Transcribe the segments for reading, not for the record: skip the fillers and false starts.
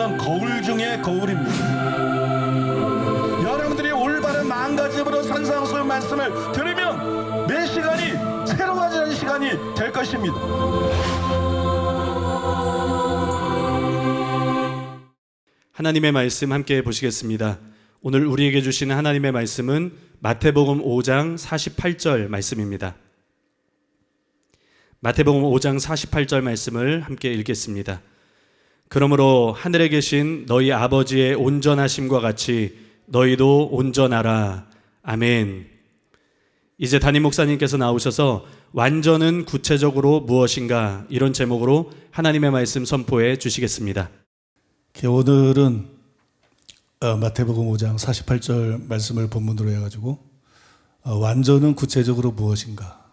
이거는 거울 중에 거울입니다. 여러분들이 올바른 마음가짐으로 산상수훈 말씀을 들으면 매 시간이 새로워지는 시간이 될 것입니다. 하나님의 말씀 함께 보시겠습니다. 오늘 우리에게 주시는 하나님의 말씀은 마태복음 5장 48절 말씀입니다. 마태복음 5장 48절 말씀을 함께 읽겠습니다. 그러므로 하늘에 계신 너희 아버지의 온전하심과 같이 너희도 온전하라. 아멘. 이제 담임 목사님께서 나오셔서 완전은 구체적으로 무엇인가, 이런 제목으로 하나님의 말씀 선포해 주시겠습니다. 오늘은 마태복음 5장 48절 말씀을 본문으로 해가지고 완전은 구체적으로 무엇인가,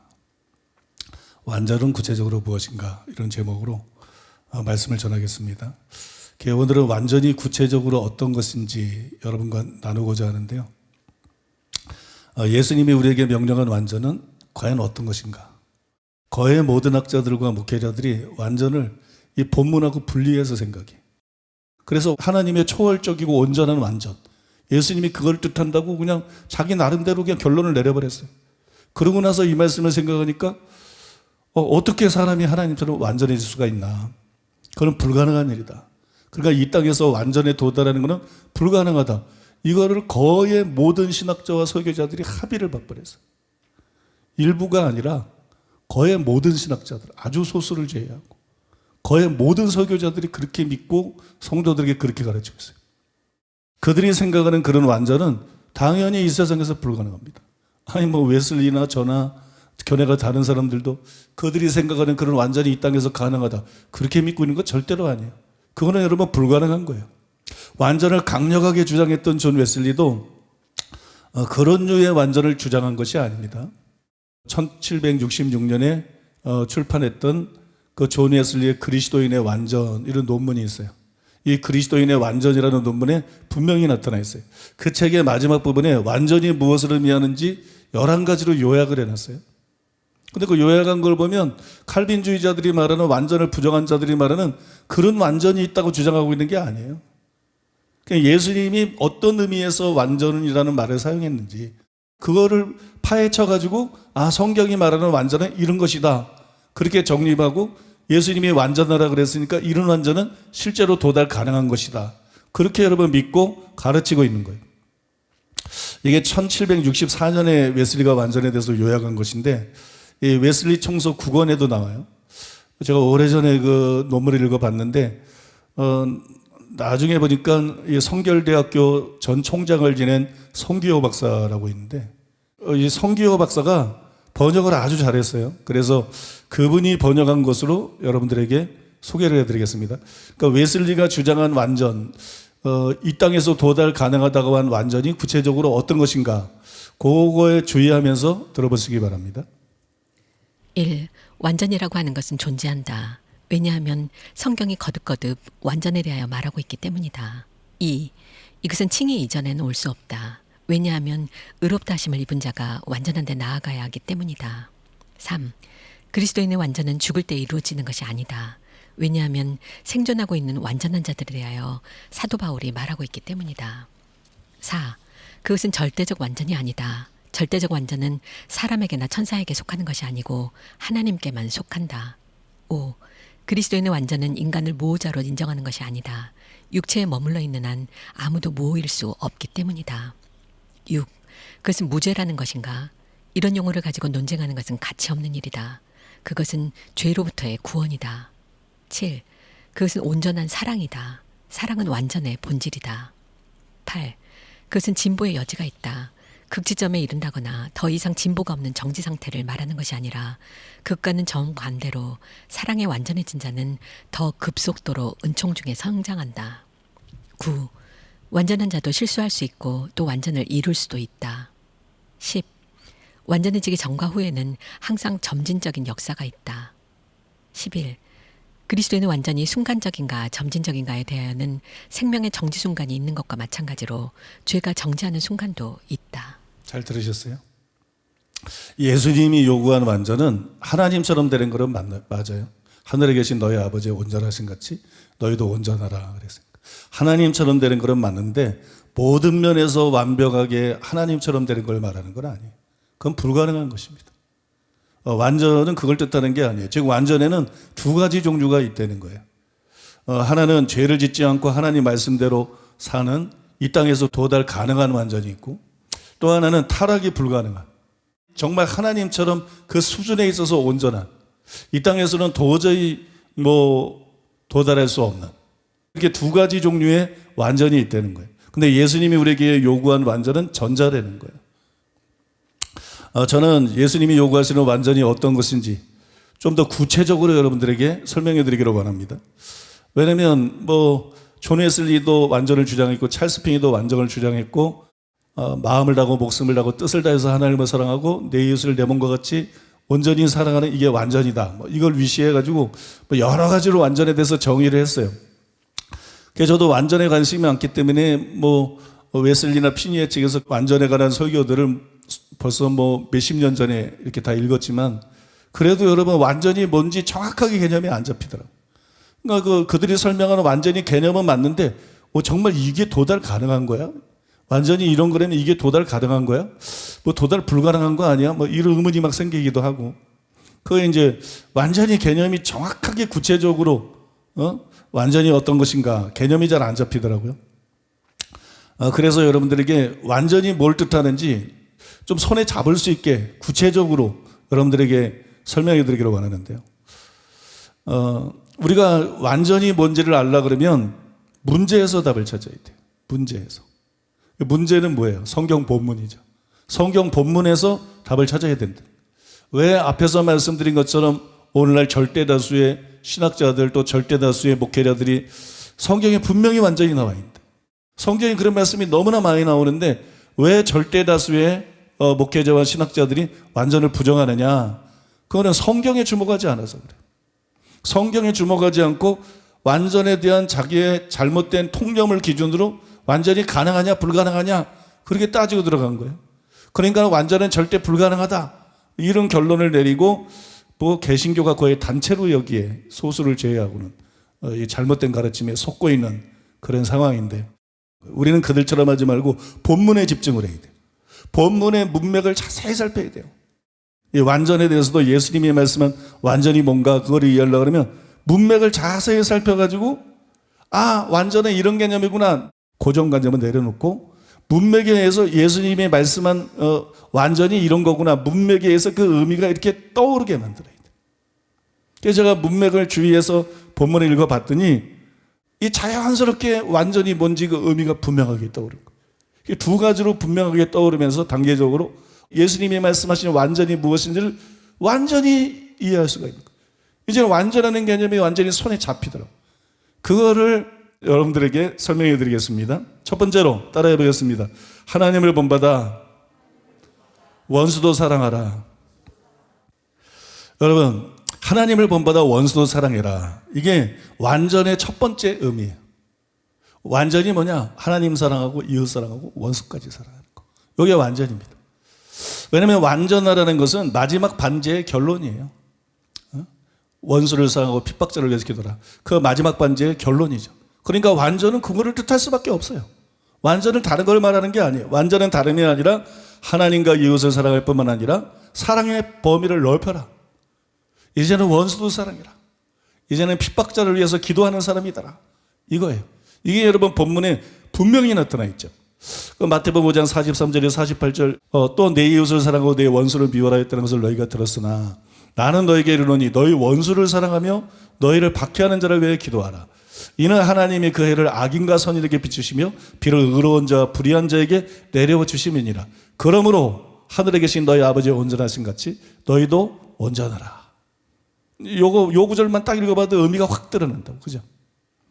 완전은 구체적으로 무엇인가, 이런 제목으로 말씀을 전하겠습니다. 오늘은 완전히 구체적으로 어떤 것인지 여러분과 나누고자 하는데요. 예수님이 우리에게 명령한 완전은 과연 어떤 것인가? 거의 모든 학자들과 목회자들이 완전을 이 본문하고 분리해서 생각해. 그래서 하나님의 초월적이고 온전한 완전, 예수님이 그걸 뜻한다고 그냥 자기 나름대로 그냥 결론을 내려버렸어요. 그러고 나서 이 말씀을 생각하니까 어떻게 사람이 하나님처럼 완전해질 수가 있나? 그건 불가능한 일이다. 그러니까 이 땅에서 완전에 도달하는 것은 불가능하다. 이거를 거의 모든 신학자와 설교자들이 합의를 봐버렸어요. 일부가 아니라 거의 모든 신학자들, 아주 소수를 제외하고 거의 모든 설교자들이 그렇게 믿고 성도들에게 그렇게 가르치고 있어요. 그들이 생각하는 그런 완전은 당연히 이 세상에서 불가능합니다. 아니 웨슬리나 저나 견해가 다른 사람들도 그들이 생각하는 그런 완전이 이 땅에서 가능하다, 그렇게 믿고 있는 건 절대로 아니에요. 그거는 여러분 불가능한 거예요. 완전을 강력하게 주장했던 존 웨슬리도 그런 류의 완전을 주장한 것이 아닙니다. 1766년에 출판했던 그 존 웨슬리의 그리스도인의 완전, 이런 논문이 있어요. 이 그리스도인의 완전이라는 논문에 분명히 나타나 있어요. 그 책의 마지막 부분에 완전이 무엇을 의미하는지 11가지로 요약을 해놨어요. 근데 그 요약한 걸 보면 칼빈주의자들이 말하는 완전을 부정한 자들이 말하는 그런 완전이 있다고 주장하고 있는 게 아니에요. 그러니까 예수님이 어떤 의미에서 완전이라는 말을 사용했는지 그거를 파헤쳐가지고 성경이 말하는 완전은 이런 것이다, 그렇게 정립하고 예수님이 완전하라 그랬으니까 이런 완전은 실제로 도달 가능한 것이다, 그렇게 여러분 믿고 가르치고 있는 거예요. 이게 1764년에 웨슬리가 완전에 대해서 요약한 것인데 이 웨슬리 총서 9권에도 나와요. 제가 오래전에 그 논문을 읽어봤는데 나중에 보니까 이 성결대학교 전 총장을 지낸 성기호 박사라고 있는데 이 성기호 박사가 번역을 아주 잘했어요. 그래서 그분이 번역한 것으로 여러분들에게 소개를 해드리겠습니다. 그러니까 웨슬리가 주장한 완전, 이 땅에서 도달 가능하다고 한 완전이 구체적으로 어떤 것인가, 그거에 주의하면서 들어보시기 바랍니다. 1. 완전이라고 하는 것은 존재한다. 왜냐하면 성경이 거듭거듭 완전에 대하여 말하고 있기 때문이다. 2. 이것은 칭의 이전에는 올 수 없다. 왜냐하면 의롭다 하심을 입은 자가 완전한 데 나아가야 하기 때문이다. 3. 그리스도인의 완전은 죽을 때 이루어지는 것이 아니다. 왜냐하면 생존하고 있는 완전한 자들에 대하여 사도 바울이 말하고 있기 때문이다. 4. 그것은 절대적 완전이 아니다. 절대적 완전은 사람에게나 천사에게 속하는 것이 아니고 하나님께만 속한다. 5. 그리스도인의 완전은 인간을 모호자로 인정하는 것이 아니다. 육체에 머물러 있는 한 아무도 모호일 수 없기 때문이다. 6. 그것은 무죄라는 것인가? 이런 용어를 가지고 논쟁하는 것은 가치 없는 일이다. 그것은 죄로부터의 구원이다. 7. 그것은 온전한 사랑이다. 사랑은 완전의 본질이다. 8. 그것은 진보의 여지가 있다. 극지점에 이른다거나 더 이상 진보가 없는 정지 상태를 말하는 것이 아니라 극과는 정반대로 사랑에 완전해진 자는 더 급속도로 은총 중에 성장한다. 9. 완전한 자도 실수할 수 있고 또 완전을 이룰 수도 있다. 10. 완전해지기 전과 후에는 항상 점진적인 역사가 있다. 11. 그리스도인의 완전히 순간적인가 점진적인가에 대하여는 생명의 정지 순간이 있는 것과 마찬가지로 죄가 정지하는 순간도 있다. 잘 들으셨어요? 예수님이 요구한 완전은 하나님처럼 되는 것은 맞아요. 하늘에 계신 너희 아버지의 온전하신 같이 너희도 온전하라 그랬어요. 하나님처럼 되는 것은 맞는데 모든 면에서 완벽하게 하나님처럼 되는 걸 말하는 건 아니에요. 그건 불가능한 것입니다. 완전은 그걸 뜻하는 게 아니에요. 즉 완전에는 두 가지 종류가 있다는 거예요. 하나는 죄를 짓지 않고 하나님 말씀대로 사는 이 땅에서 도달 가능한 완전이 있고, 또 하나는 타락이 불가능한, 정말 하나님처럼 그 수준에 있어서 온전한, 이 땅에서는 도저히 도달할 수 없는, 이렇게 두 가지 종류의 완전이 있다는 거예요. 근데 예수님이 우리에게 요구한 완전은 전자라는 거예요. 저는 예수님이 요구하시는 완전이 어떤 것인지 좀 더 구체적으로 여러분들에게 설명해 드리기로 원합니다. 왜냐면 존 웨슬리도 완전을 주장했고 찰스 핑이도 완전을 주장했고, 마음을 다하고 목숨을 다하고 뜻을 다해서 하나님을 사랑하고 내 이웃을 내 몸과 같이 온전히 사랑하는 이게 완전이다. 이걸 위시해가지고 여러 가지로 완전에 대해서 정의를 했어요. 그래서 저도 완전에 관심이 많기 때문에 웨슬리나 피니의 책에서 완전에 관한 설교들을 벌써 몇십 년 전에 이렇게 다 읽었지만, 그래도 여러분 완전히 뭔지 정확하게 개념이 안 잡히더라고요. 그러니까 그들이 설명하는 완전히 개념은 맞는데 정말 이게 도달 가능한 거야? 완전히 이런 거라면 이게 도달 가능한 거야? 도달 불가능한 거 아니야? 이런 의문이 막 생기기도 하고. 그게 이제 완전히 개념이 정확하게 구체적으로 완전히 어떤 것인가 개념이 잘 안 잡히더라고요. 그래서 여러분들에게 완전히 뭘 뜻하는지 좀 손에 잡을 수 있게 구체적으로 여러분들에게 설명해 드리기로 원하는데요. 우리가 완전히 뭔지를 알라 그러면 문제에서 답을 찾아야 돼요. 문제에서. 문제는 뭐예요? 성경 본문이죠. 성경 본문에서 답을 찾아야 된다. 왜 앞에서 말씀드린 것처럼 오늘날 절대다수의 신학자들 또 절대다수의 목회자들이 성경에 분명히 완전히 나와 있는데, 성경에 그런 말씀이 너무나 많이 나오는데 왜 절대다수의 목회자와 신학자들이 완전을 부정하느냐? 그거는 성경에 주목하지 않아서 그래요. 성경에 주목하지 않고 완전에 대한 자기의 잘못된 통념을 기준으로 완전히 가능하냐 불가능하냐 그렇게 따지고 들어간 거예요. 그러니까 완전은 절대 불가능하다 이런 결론을 내리고 개신교가 거의 단체로 여기에 소수를 제외하고는 이 잘못된 가르침에 속고 있는 그런 상황인데, 우리는 그들처럼 하지 말고 본문에 집중을 해야 돼요. 본문의 문맥을 자세히 살펴야 돼요. 이 완전에 대해서도 예수님이 말씀한 완전이 뭔가 그걸 이해하려고 그러면 문맥을 자세히 살펴가지고 완전은 이런 개념이구나 고정관념은 내려놓고, 문맥에 의해서 예수님이 말씀한 완전히 이런 거구나 문맥에 의해서 그 의미가 이렇게 떠오르게 만들어야 돼요. 그래서 제가 문맥을 주의해서 본문을 읽어봤더니 이 자연스럽게 완전히 뭔지 그 의미가 분명하게 떠오르는 거예요. 두 가지로 분명하게 떠오르면서 단계적으로 예수님이 말씀하신 완전히 무엇인지를 완전히 이해할 수가 있는 거예요. 이제는 완전하는 개념이 완전히 손에 잡히더라고요. 그거를 여러분들에게 설명해 드리겠습니다. 첫 번째로 따라해 보겠습니다. 하나님을 본받아 원수도 사랑하라. 여러분, 하나님을 본받아 원수도 사랑해라. 이게 완전의 첫 번째 의미예요. 완전이 뭐냐? 하나님 사랑하고 이웃 사랑하고 원수까지 사랑하는 거. 이게 완전입니다. 왜냐하면 완전하라는 것은 마지막 반제의 결론이에요. 원수를 사랑하고 핍박자를 위해서 기도하라. 그 마지막 반제의 결론이죠. 그러니까 완전은 그거를 뜻할 수밖에 없어요. 완전은 다른 걸 말하는 게 아니에요. 완전은 다름이 아니라 하나님과 이웃을 사랑할 뿐만 아니라 사랑의 범위를 넓혀라. 이제는 원수도 사랑해라. 이제는 핍박자를 위해서 기도하는 사람이더라. 이거예요. 이게 여러분 본문에 분명히 나타나 있죠. 마태복음 5장 43절에서 48절 또 내 이웃을 사랑하고 내 원수를 미워라 했다는 것을 너희가 들었으나 나는 너희에게 이르노니 너희 원수를 사랑하며 너희를 박해하는 자를 위해 기도하라. 이는 하나님이 그 해를 악인과 선인에게 비추시며 비를 의로운 자와 불의한 자에게 내려워 주심이니라. 그러므로 하늘에 계신 너희 아버지의 온전하신 같이 너희도 온전하라. 요 구절만 딱 읽어봐도 의미가 확 드러난다고. 그죠?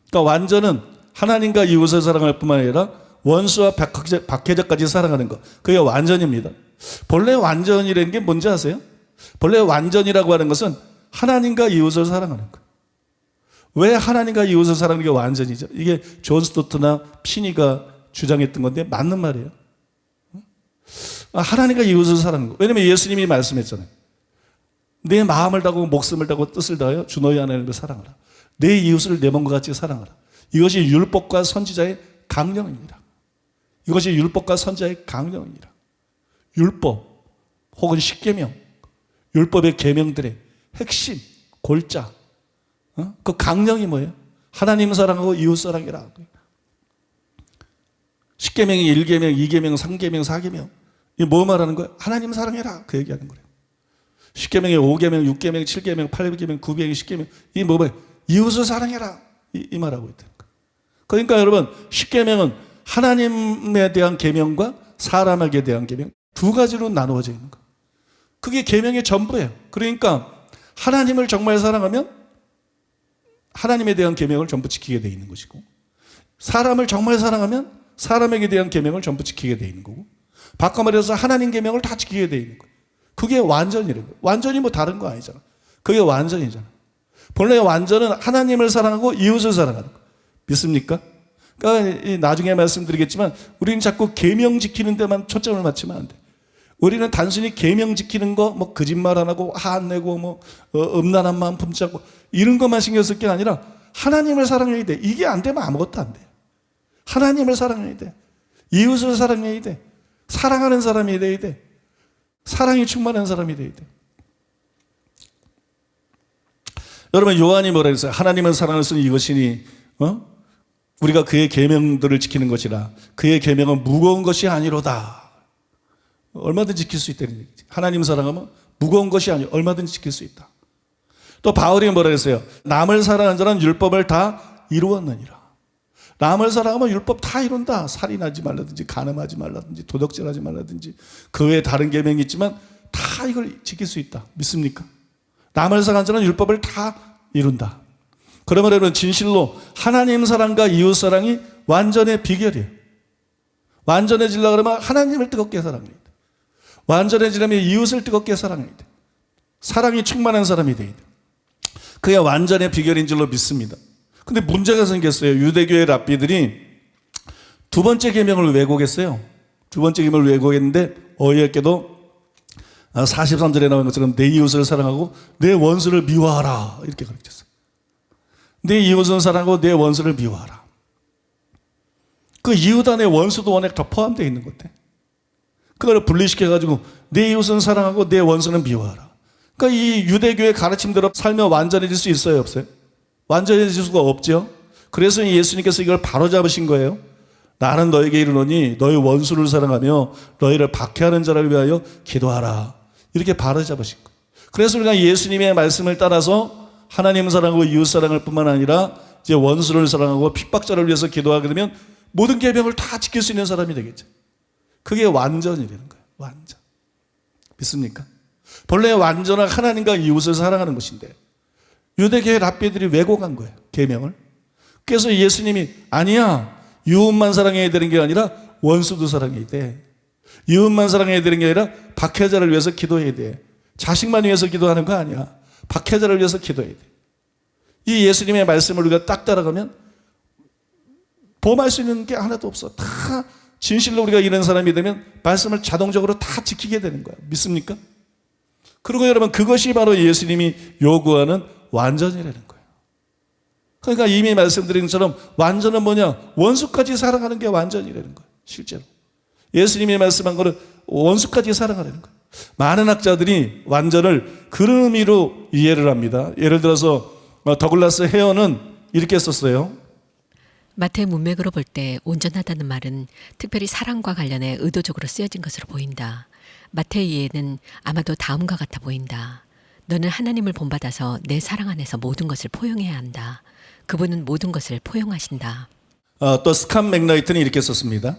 그러니까 완전은 하나님과 이웃을 사랑할 뿐만 아니라 원수와 박해자까지 사랑하는 것. 그게 완전입니다. 본래 완전이라는 게 뭔지 아세요? 본래 완전이라고 하는 것은 하나님과 이웃을 사랑하는 거예요. 왜 하나님과 이웃을 사랑하는 게 완전이죠? 이게 존 스토트나 피니가 주장했던 건데 맞는 말이에요. 하나님과 이웃을 사랑하는 거. 왜냐면 예수님이 말씀했잖아요. 내 마음을 다하고 목숨을 다하고 뜻을 다하여 주 너희 하나님을 사랑하라. 내 이웃을 내 몸과 같이 사랑하라. 이것이 율법과 선지자의 강령입니다. 이것이 율법과 선지자의 강령입니다. 율법 혹은 십계명, 율법의 계명들의 핵심, 골자, 그 강령이 뭐예요? 하나님 사랑하고 이웃 사랑이라. 십계명이 1계명, 2계명, 3계명, 4계명. 이게 뭐 말하는 거예요? 하나님 사랑해라. 그 얘기하는 거예요. 십계명의 5계명, 6계명, 7계명, 8계명, 9계명, 10계명. 이게 뭐예요? 이웃을 사랑해라. 이 말하고 있다는 거예요. 그러니까 여러분, 십계명은 하나님에 대한 계명과 사람에게 대한 계명 두 가지로 나누어져 있는 거예요. 그게 계명의 전부예요. 그러니까 하나님을 정말 사랑하면 하나님에 대한 계명을 전부 지키게 돼 있는 것이고, 사람을 정말 사랑하면 사람에게 대한 계명을 전부 지키게 돼 있는 거고, 바꿔 말해서 하나님 계명을 다 지키게 돼 있는 거예요. 그게 완전이라는 거예요. 완전히 뭐 다른 거 아니잖아. 그게 완전이잖아. 본래 완전은 하나님을 사랑하고 이웃을 사랑하는 거예요. 믿습니까? 그러니까 나중에 말씀드리겠지만 우리는 자꾸 계명 지키는 데만 초점을 맞추면 안 돼. 우리는 단순히 계명 지키는 거, 뭐 거짓말 안 하고 화 안 내고 뭐 음란한 마음 품지 않고 이런 것만 신경 쓸 게 아니라 하나님을 사랑해야 돼. 이게 안 되면 아무것도 안 돼. 하나님을 사랑해야 돼. 이웃을 사랑해야 돼. 사랑하는 사람이 돼야 돼. 사랑이 충만한 사람이 돼야 돼. 여러분, 요한이 뭐라 그랬어요? 하나님은 사랑을 쓰니 이것이니 우리가 그의 계명들을 지키는 것이라. 그의 계명은 무거운 것이 아니로다. 얼마든지 지킬 수 있다는 얘기지. 하나님 사랑하면 무거운 것이 아니고 얼마든지 지킬 수 있다. 또 바울이 뭐라 그랬어요? 남을 사랑하는 자는 율법을 다 이루었느니라. 남을 사랑하면 율법 다 이룬다. 살인하지 말라든지 간음하지 말라든지 도덕질하지 말라든지 그 외에 다른 계명이 있지만 다 이걸 지킬 수 있다. 믿습니까? 남을 사랑하는 자는 율법을 다 이룬다. 그러면 여러분, 진실로 하나님 사랑과 이웃 사랑이 완전의 비결이에요. 완전해지려고 그러면 하나님을 뜨겁게 사랑해야 돼. 완전해지려면 이웃을 뜨겁게 사랑해야 돼. 사랑이 충만한 사람이 돼야 돼. 그게 완전의 비결인 줄로 믿습니다. 근데 문제가 생겼어요. 유대교의 랍비들이 두 번째 계명을 왜곡했어요. 두 번째 계명을 왜곡했는데 어이없게도 43절에 나온 것처럼 내 이웃을 사랑하고 내 원수를 미워하라 이렇게 가르쳤어요. 내 이웃은 사랑하고 내 원수를 미워하라. 그 이웃 안에 원수도 원액 더 포함되어 있는 것 같아. 그걸 분리시켜가지고 내 이웃은 사랑하고 내 원수는 미워하라. 그러니까 이 유대교의 가르침대로 살면 완전해질 수 있어요, 없어요? 완전해질 수가 없죠. 그래서 예수님께서 이걸 바로잡으신 거예요. 나는 너에게 이르노니 너희 원수를 사랑하며 너희를 박해하는 자를 위하여 기도하라. 이렇게 바로잡으신 거예요. 그래서 우리가 예수님의 말씀을 따라서 하나님 사랑하고 이웃 사랑을 뿐만 아니라 이제 원수를 사랑하고 핍박자를 위해서 기도하게 되면 모든 계명을 다 지킬 수 있는 사람이 되겠죠. 그게 완전이라는 거예요. 완전. 믿습니까? 본래 완전한 하나님과 이웃을 사랑하는 것인데 유대교의 랍비들이 왜곡한 거예요. 계명을. 그래서 예수님이 아니야. 이웃만 사랑해야 되는 게 아니라 원수도 사랑해야 돼. 이웃만 사랑해야 되는 게 아니라 박해자를 위해서 기도해야 돼. 자식만 위해서 기도하는 거 아니야. 박해자를 위해서 기도해야 돼. 이 예수님의 말씀을 우리가 딱 따라가면 범할 수 있는 게 하나도 없어. 다 진실로 우리가 이런 사람이 되면 말씀을 자동적으로 다 지키게 되는 거야. 믿습니까? 그리고 여러분, 그것이 바로 예수님이 요구하는 완전이라는 거예요. 그러니까 이미 말씀드린 것처럼 완전은 뭐냐? 원수까지 사랑하는 게 완전이라는 거예요. 실제로. 예수님이 말씀한 거는 원수까지 사랑하라는 거예요. 많은 학자들이 완전을 그런 의미로 이해를 합니다. 예를 들어서 더글라스 헤어는 이렇게 썼어요. 마태의 문맥으로 볼 때 온전하다는 말은 특별히 사랑과 관련해 의도적으로 쓰여진 것으로 보인다. 마태의 이해는 아마도 다음과 같아 보인다. 너는 하나님을 본받아서 내 사랑 안에서 모든 것을 포용해야 한다. 그분은 모든 것을 포용하신다. 또 스칸 맥라이트는 이렇게 썼습니다.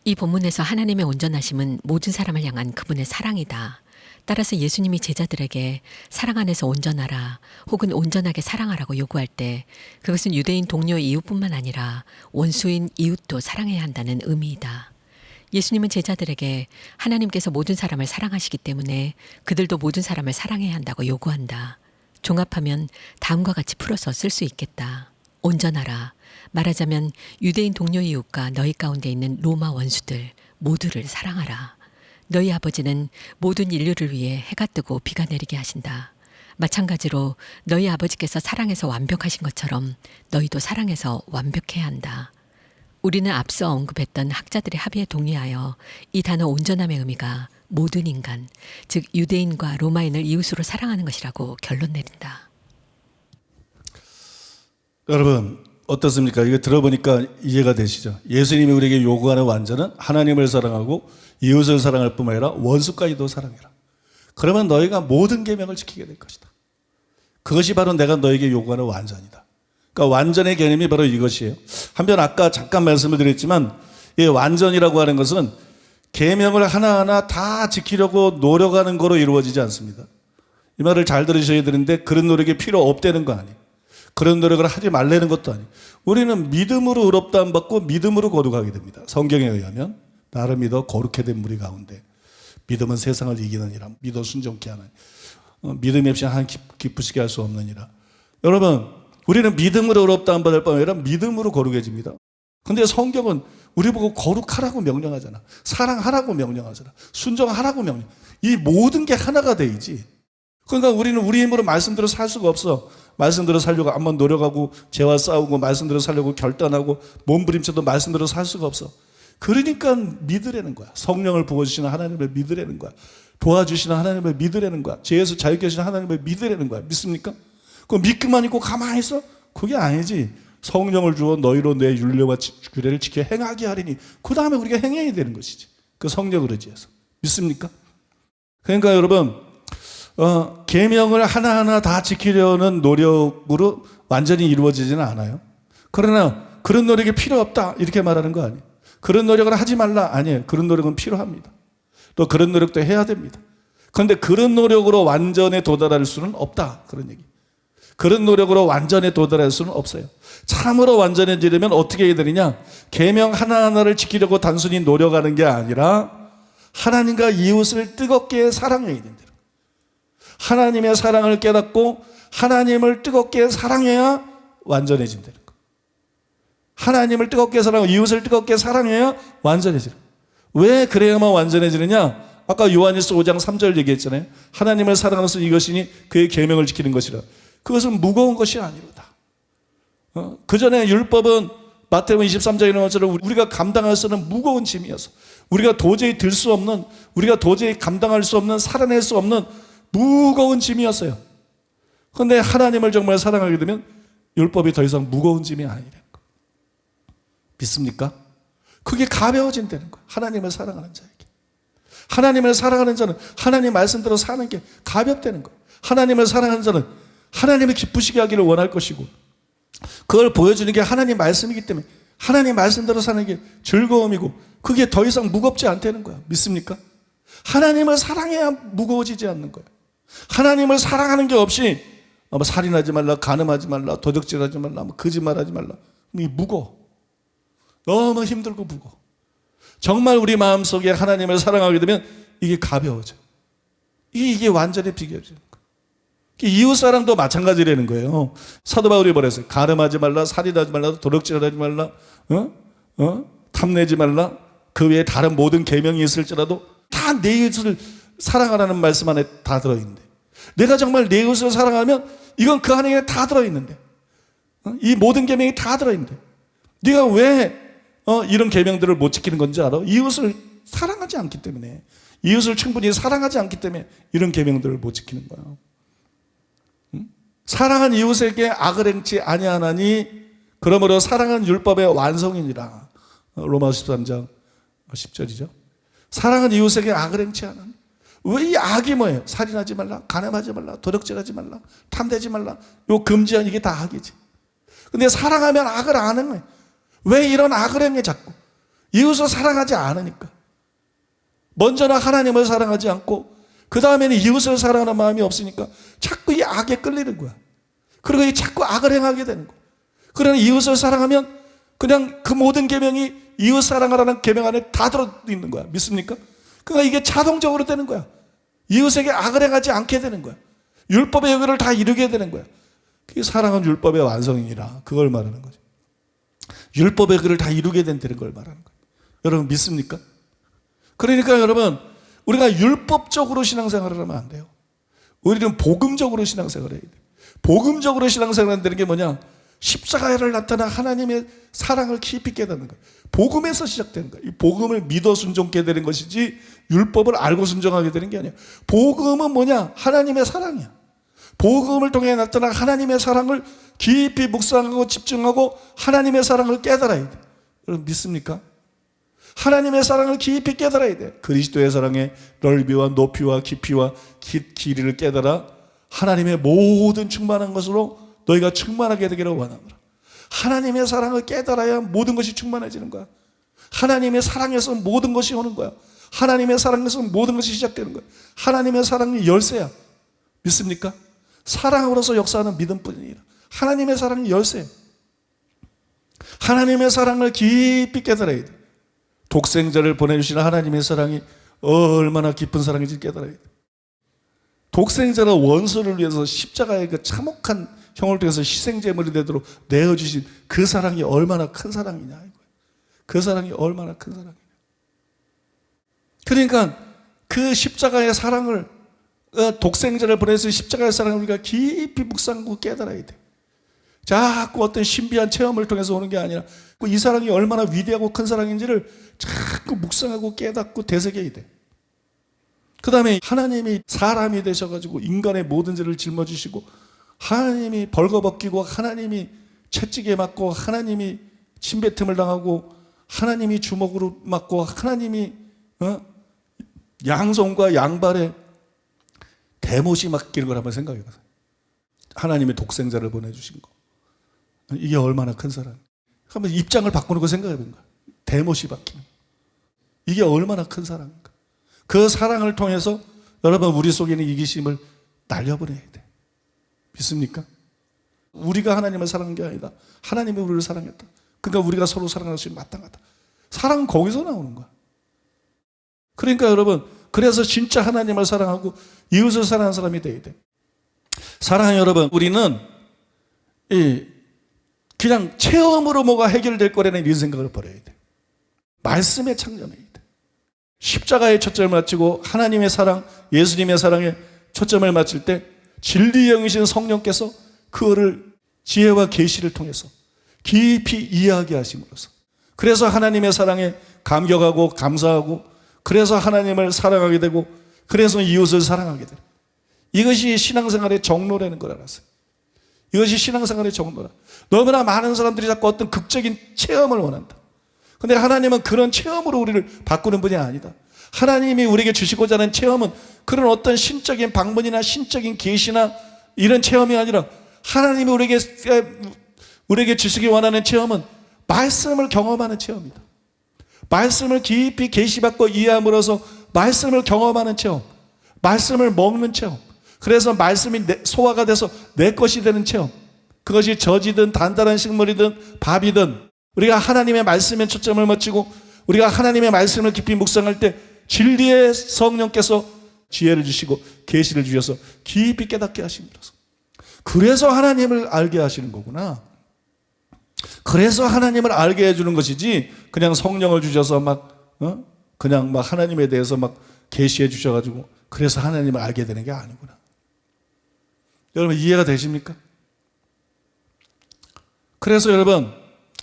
이 본문에서 하나님의 온전하심은 모든 사람을 향한 그분의 사랑이다. 따라서 예수님이 제자들에게 사랑 안에서 온전하라 혹은 온전하게 사랑하라고 요구할 때 그것은 유대인 동료 이웃뿐만 아니라 원수인 이웃도 사랑해야 한다는 의미이다. 예수님은 제자들에게 하나님께서 모든 사람을 사랑하시기 때문에 그들도 모든 사람을 사랑해야 한다고 요구한다. 종합하면 다음과 같이 풀어서 쓸 수 있겠다. 온전하라. 말하자면 유대인 동료 이웃과 너희 가운데 있는 로마 원수들 모두를 사랑하라. 너희 아버지는 모든 인류를 위해 해가 뜨고 비가 내리게 하신다. 마찬가지로 너희 아버지께서 사랑해서 완벽하신 것처럼 너희도 사랑해서 완벽해야 한다. 우리는 앞서 언급했던 학자들의 합의에 동의하여 이 단어 온전함의 의미가 모든 인간, 즉 유대인과 로마인을 이웃으로 사랑하는 것이라고 결론 내린다. 여러분 어떻습니까? 이거 들어보니까 이해가 되시죠? 예수님이 우리에게 요구하는 완전은 하나님을 사랑하고 이웃을 사랑할 뿐만 아니라 원수까지도 사랑해라. 그러면 너희가 모든 계명을 지키게 될 것이다. 그것이 바로 내가 너에게 요구하는 완전이다. 그러니까 완전의 개념이 바로 이것이에요. 한편 아까 잠깐 말씀을 드렸지만 이 완전이라고 하는 것은 계명을 하나하나 다 지키려고 노력하는 거로 이루어지지 않습니다. 이 말을 잘 들으셔야 되는데 그런 노력이 필요 없다는 거 아니에요. 그런 노력을 하지 말라는 것도 아니에요. 우리는 믿음으로 의롭다함 받고 믿음으로 거룩하게 됩니다. 성경에 의하면 나를 믿어 거룩해 된 무리 가운데 믿음은 세상을 이기느니라. 믿어 순종케 하나니 믿음이 없이 하나님 기쁘시게 할 수 없느니라. 여러분 우리는 믿음으로 의롭다함 받을 뿐 아니라 믿음으로 거룩해집니다. 근데 성경은 우리 보고 거룩하라고 명령하잖아. 사랑하라고 명령하잖아. 순종하라고 명령. 이 모든 게 하나가 되지. 그러니까 우리는 우리 힘으로 말씀대로 살 수가 없어. 말씀대로 살려고 한번 노력하고 죄와 싸우고 말씀대로 살려고 결단하고 몸부림쳐도 말씀대로 살 수가 없어. 그러니까 믿으라는 거야. 성령을 부어주시는 하나님을 믿으라는 거야. 도와주시는 하나님을 믿으라는 거야. 죄에서 자유케 하시는 하나님을 믿으라는 거야. 믿습니까? 그 믿기만 있고 가만히 있어? 그게 아니지. 성령을 주어 너희로 내 율례와 규례를 지켜 행하게 하리니 그 다음에 우리가 행해야 되는 것이지. 그 성령을 의지해서. 믿습니까? 그러니까 여러분 계명을 하나하나 다 지키려는 노력으로 완전히 이루어지지는 않아요. 그러나 그런 노력이 필요 없다 이렇게 말하는 거 아니에요. 그런 노력을 하지 말라 아니에요. 그런 노력은 필요합니다. 또 그런 노력도 해야 됩니다. 그런데 그런 노력으로 완전에 도달할 수는 없다 그런 얘기. 그런 노력으로 완전에 도달할 수는 없어요. 참으로 완전해지려면 어떻게 해야 되느냐? 계명 하나하나를 지키려고 단순히 노력하는 게 아니라 하나님과 이웃을 뜨겁게 사랑해야 된다. 하나님의 사랑을 깨닫고 하나님을 뜨겁게 사랑해야 완전해진다는 거. 하나님을 뜨겁게 사랑하고 이웃을 뜨겁게 사랑해야 완전해지는 거예요. 왜 그래야만 완전해지느냐? 아까 요한일서 5장 3절 얘기했잖아요. 하나님을 사랑하는 것은 이것이니 그의 계명을 지키는 것이라. 그것은 무거운 것이 아니로다. 그 전에 율법은 마태복음 23장에 나온 것처럼 우리가 감당할 수 없는 무거운 짐이어서 우리가 도저히 들 수 없는 우리가 도저히 감당할 수 없는 살아낼 수 없는 무거운 짐이었어요. 그런데 하나님을 정말 사랑하게 되면 율법이 더 이상 무거운 짐이 아니라는 거예요. 믿습니까? 그게 가벼워진다는 거예요. 하나님을 사랑하는 자에게. 하나님을 사랑하는 자는 하나님 말씀대로 사는 게 가볍다는 거예요. 하나님을 사랑하는 자는 하나님을 기쁘시게 하기를 원할 것이고 그걸 보여주는 게 하나님 말씀이기 때문에 하나님 말씀대로 사는 게 즐거움이고 그게 더 이상 무겁지 않다는 거야. 믿습니까? 하나님을 사랑해야 무거워지지 않는 거야. 하나님을 사랑하는 게 없이 살인하지 말라, 간음하지 말라, 도둑질하지 말라, 거짓말하지 말라. 이 무거워. 너무 힘들고 무거워. 정말 우리 마음속에 하나님을 사랑하게 되면 이게 가벼워져. 이게 완전히 비교해지는 거예요. 이웃사랑도 마찬가지라는 거예요. 사도 바울이 뭐랬어요? 간음하지 말라, 살인하지 말라, 도둑질하지 말라, 탐내지 말라. 그 외에 다른 모든 계명이 있을지라도 다 내 이웃을 사랑하라는 말씀 안에 다 들어있는데 내가 정말 내 이웃을 사랑하면 이건 그 안에 다 들어있는데 이 모든 계명이 다 들어있는데 네가 왜 이런 계명들을 못 지키는 건지 알아? 이웃을 사랑하지 않기 때문에 이웃을 충분히 사랑하지 않기 때문에 이런 계명들을 못 지키는 거야. 사랑한 이웃에게 악을 행치 아니하나니 그러므로 사랑은 율법의 완성이니라. 로마서 13장 10절이죠. 사랑은 이웃에게 악을 행치 않으니 왜 이 악이 뭐예요? 살인하지 말라, 간음하지 말라, 도둑질하지 말라, 탐내지 말라. 요 금지한 이게 다 악이지. 근데 사랑하면 악을 안 행해. 왜 이런 악을 행해 자꾸? 이웃을 사랑하지 않으니까. 먼저는 하나님을 사랑하지 않고 그 다음에는 이웃을 사랑하는 마음이 없으니까 자꾸 이 악에 끌리는 거야. 그리고 자꾸 악을 행하게 되는 거야. 그러나 이웃을 사랑하면 그냥 그 모든 계명이 이웃 사랑하라는 계명 안에 다 들어있는 거야. 믿습니까? 그러니까 이게 자동적으로 되는 거야. 이웃에게 악을 행하지 않게 되는 거야. 율법의 의를 다 이루게 되는 거야. 그게 사랑은 율법의 완성이니라. 그걸 말하는 거죠. 율법의 의를 다 이루게 된다는 걸 말하는 거예요. 여러분 믿습니까? 그러니까 여러분 우리가 율법적으로 신앙생활을 하면 안 돼요. 우리는 복음적으로 신앙생활을 해야 돼. 복음적으로 신앙생활 한다는 게 뭐냐? 십자가를 나타난 하나님의 사랑을 깊이 깨닫는 거예요. 복음에서 시작되는 거예요. 이 복음을 믿어 순종하게 되는 것이지 율법을 알고 순종하게 되는 게 아니야. 복음은 뭐냐? 하나님의 사랑이야. 복음을 통해 나타난 하나님의 사랑을 깊이 묵상하고 집중하고 하나님의 사랑을 깨달아야 돼. 여러분 믿습니까? 하나님의 사랑을 깊이 깨달아야 돼. 그리스도의 사랑의 넓이와 높이와 깊이와 길이를 깨달아 하나님의 모든 충만한 것으로 너희가 충만하게 되기를 원하노라. 하나님의 사랑을 깨달아야 모든 것이 충만해지는 거야. 하나님의 사랑에서 모든 것이 오는 거야. 하나님의 사랑에서 모든 것이 시작되는 거야. 하나님의 사랑이 열쇠야. 믿습니까? 사랑으로서 역사하는 믿음뿐이 아니라 하나님의 사랑이 열쇠야. 하나님의 사랑을 깊이 깨달아야 돼. 독생자를 보내주시는 하나님의 사랑이 얼마나 깊은 사랑인지 깨달아야 돼. 독생자는 원수를 위해서 십자가의 그 참혹한 형을 통해서 희생제물이 되도록 내어주신 그 사랑이 얼마나 큰 사랑이냐 이거예요. 그 사랑이 얼마나 큰 사랑이냐. 그러니까 그 십자가의 사랑을 독생자를 보내서 십자가의 사랑을 우리가 깊이 묵상하고 깨달아야 돼. 자꾸 어떤 신비한 체험을 통해서 오는 게 아니라 이 사랑이 얼마나 위대하고 큰 사랑인지를 자꾸 묵상하고 깨닫고 되새겨야 돼. 그 다음에 하나님이 사람이 되셔가지고 인간의 모든 죄를 짊어지시고 하나님이 벌거벗기고 하나님이 채찍에 맞고 하나님이 침뱉음을 당하고 하나님이 주먹으로 맞고 하나님이 양손과 양발에 대못이 맡기는 걸 한번 생각해 보세요. 하나님의 독생자를 보내주신 거. 이게 얼마나 큰 사랑. 한번 입장을 바꾸는 거 생각해 본 거야. 대못이 박히는 거. 이게 얼마나 큰 사랑인가. 그 사랑을 통해서 여러분 우리 속에 있는 이기심을 날려보내야 돼. 믿습니까? 우리가 하나님을 사랑한 게 아니다. 하나님이 우리를 사랑했다. 그러니까 우리가 서로 사랑할 수 있는 마땅하다. 사랑은 거기서 나오는 거야. 그러니까 여러분 그래서 진짜 하나님을 사랑하고 이웃을 사랑하는 사람이 돼야 돼. 사랑하는 여러분, 우리는 그냥 체험으로 뭐가 해결될 거라는 이런 생각을 버려야 돼. 말씀에 창념해야 돼. 십자가에 초점을 맞추고 하나님의 사랑, 예수님의 사랑에 초점을 맞출 때 진리의 영이신 성령께서 그거를 지혜와 계시를 통해서 깊이 이해하게 하심으로써 그래서 하나님의 사랑에 감격하고 감사하고 그래서 하나님을 사랑하게 되고 그래서 이웃을 사랑하게 돼요. 이것이 신앙생활의 정로라는 걸 알았어요. 이것이 신앙생활의 정로라. 너무나 많은 사람들이 자꾸 어떤 극적인 체험을 원한다. 근데 하나님은 그런 체험으로 우리를 바꾸는 분이 아니다. 하나님이 우리에게 주시고자 하는 체험은 그런 어떤 신적인 방문이나 신적인 계시나 이런 체험이 아니라 하나님이 우리에게 주시기 원하는 체험은 말씀을 경험하는 체험이다. 말씀을 깊이 계시받고 이해함으로써 말씀을 경험하는 체험, 말씀을 먹는 체험, 그래서 말씀이 소화가 돼서 내 것이 되는 체험, 그것이 젖이든 단단한 식물이든 밥이든 우리가 하나님의 말씀에 초점을 맞추고 우리가 하나님의 말씀을 깊이 묵상할 때 진리의 성령께서 지혜를 주시고 계시를 주셔서 깊이 깨닫게 하심으로써 그래서 하나님을 알게 하시는 거구나. 그래서 하나님을 알게 해주는 것이지 그냥 성령을 주셔서 그냥 막 하나님에 대해서 막 계시해 주셔가지고 그래서 하나님을 알게 되는 게 아니구나. 여러분 이해가 되십니까? 그래서 여러분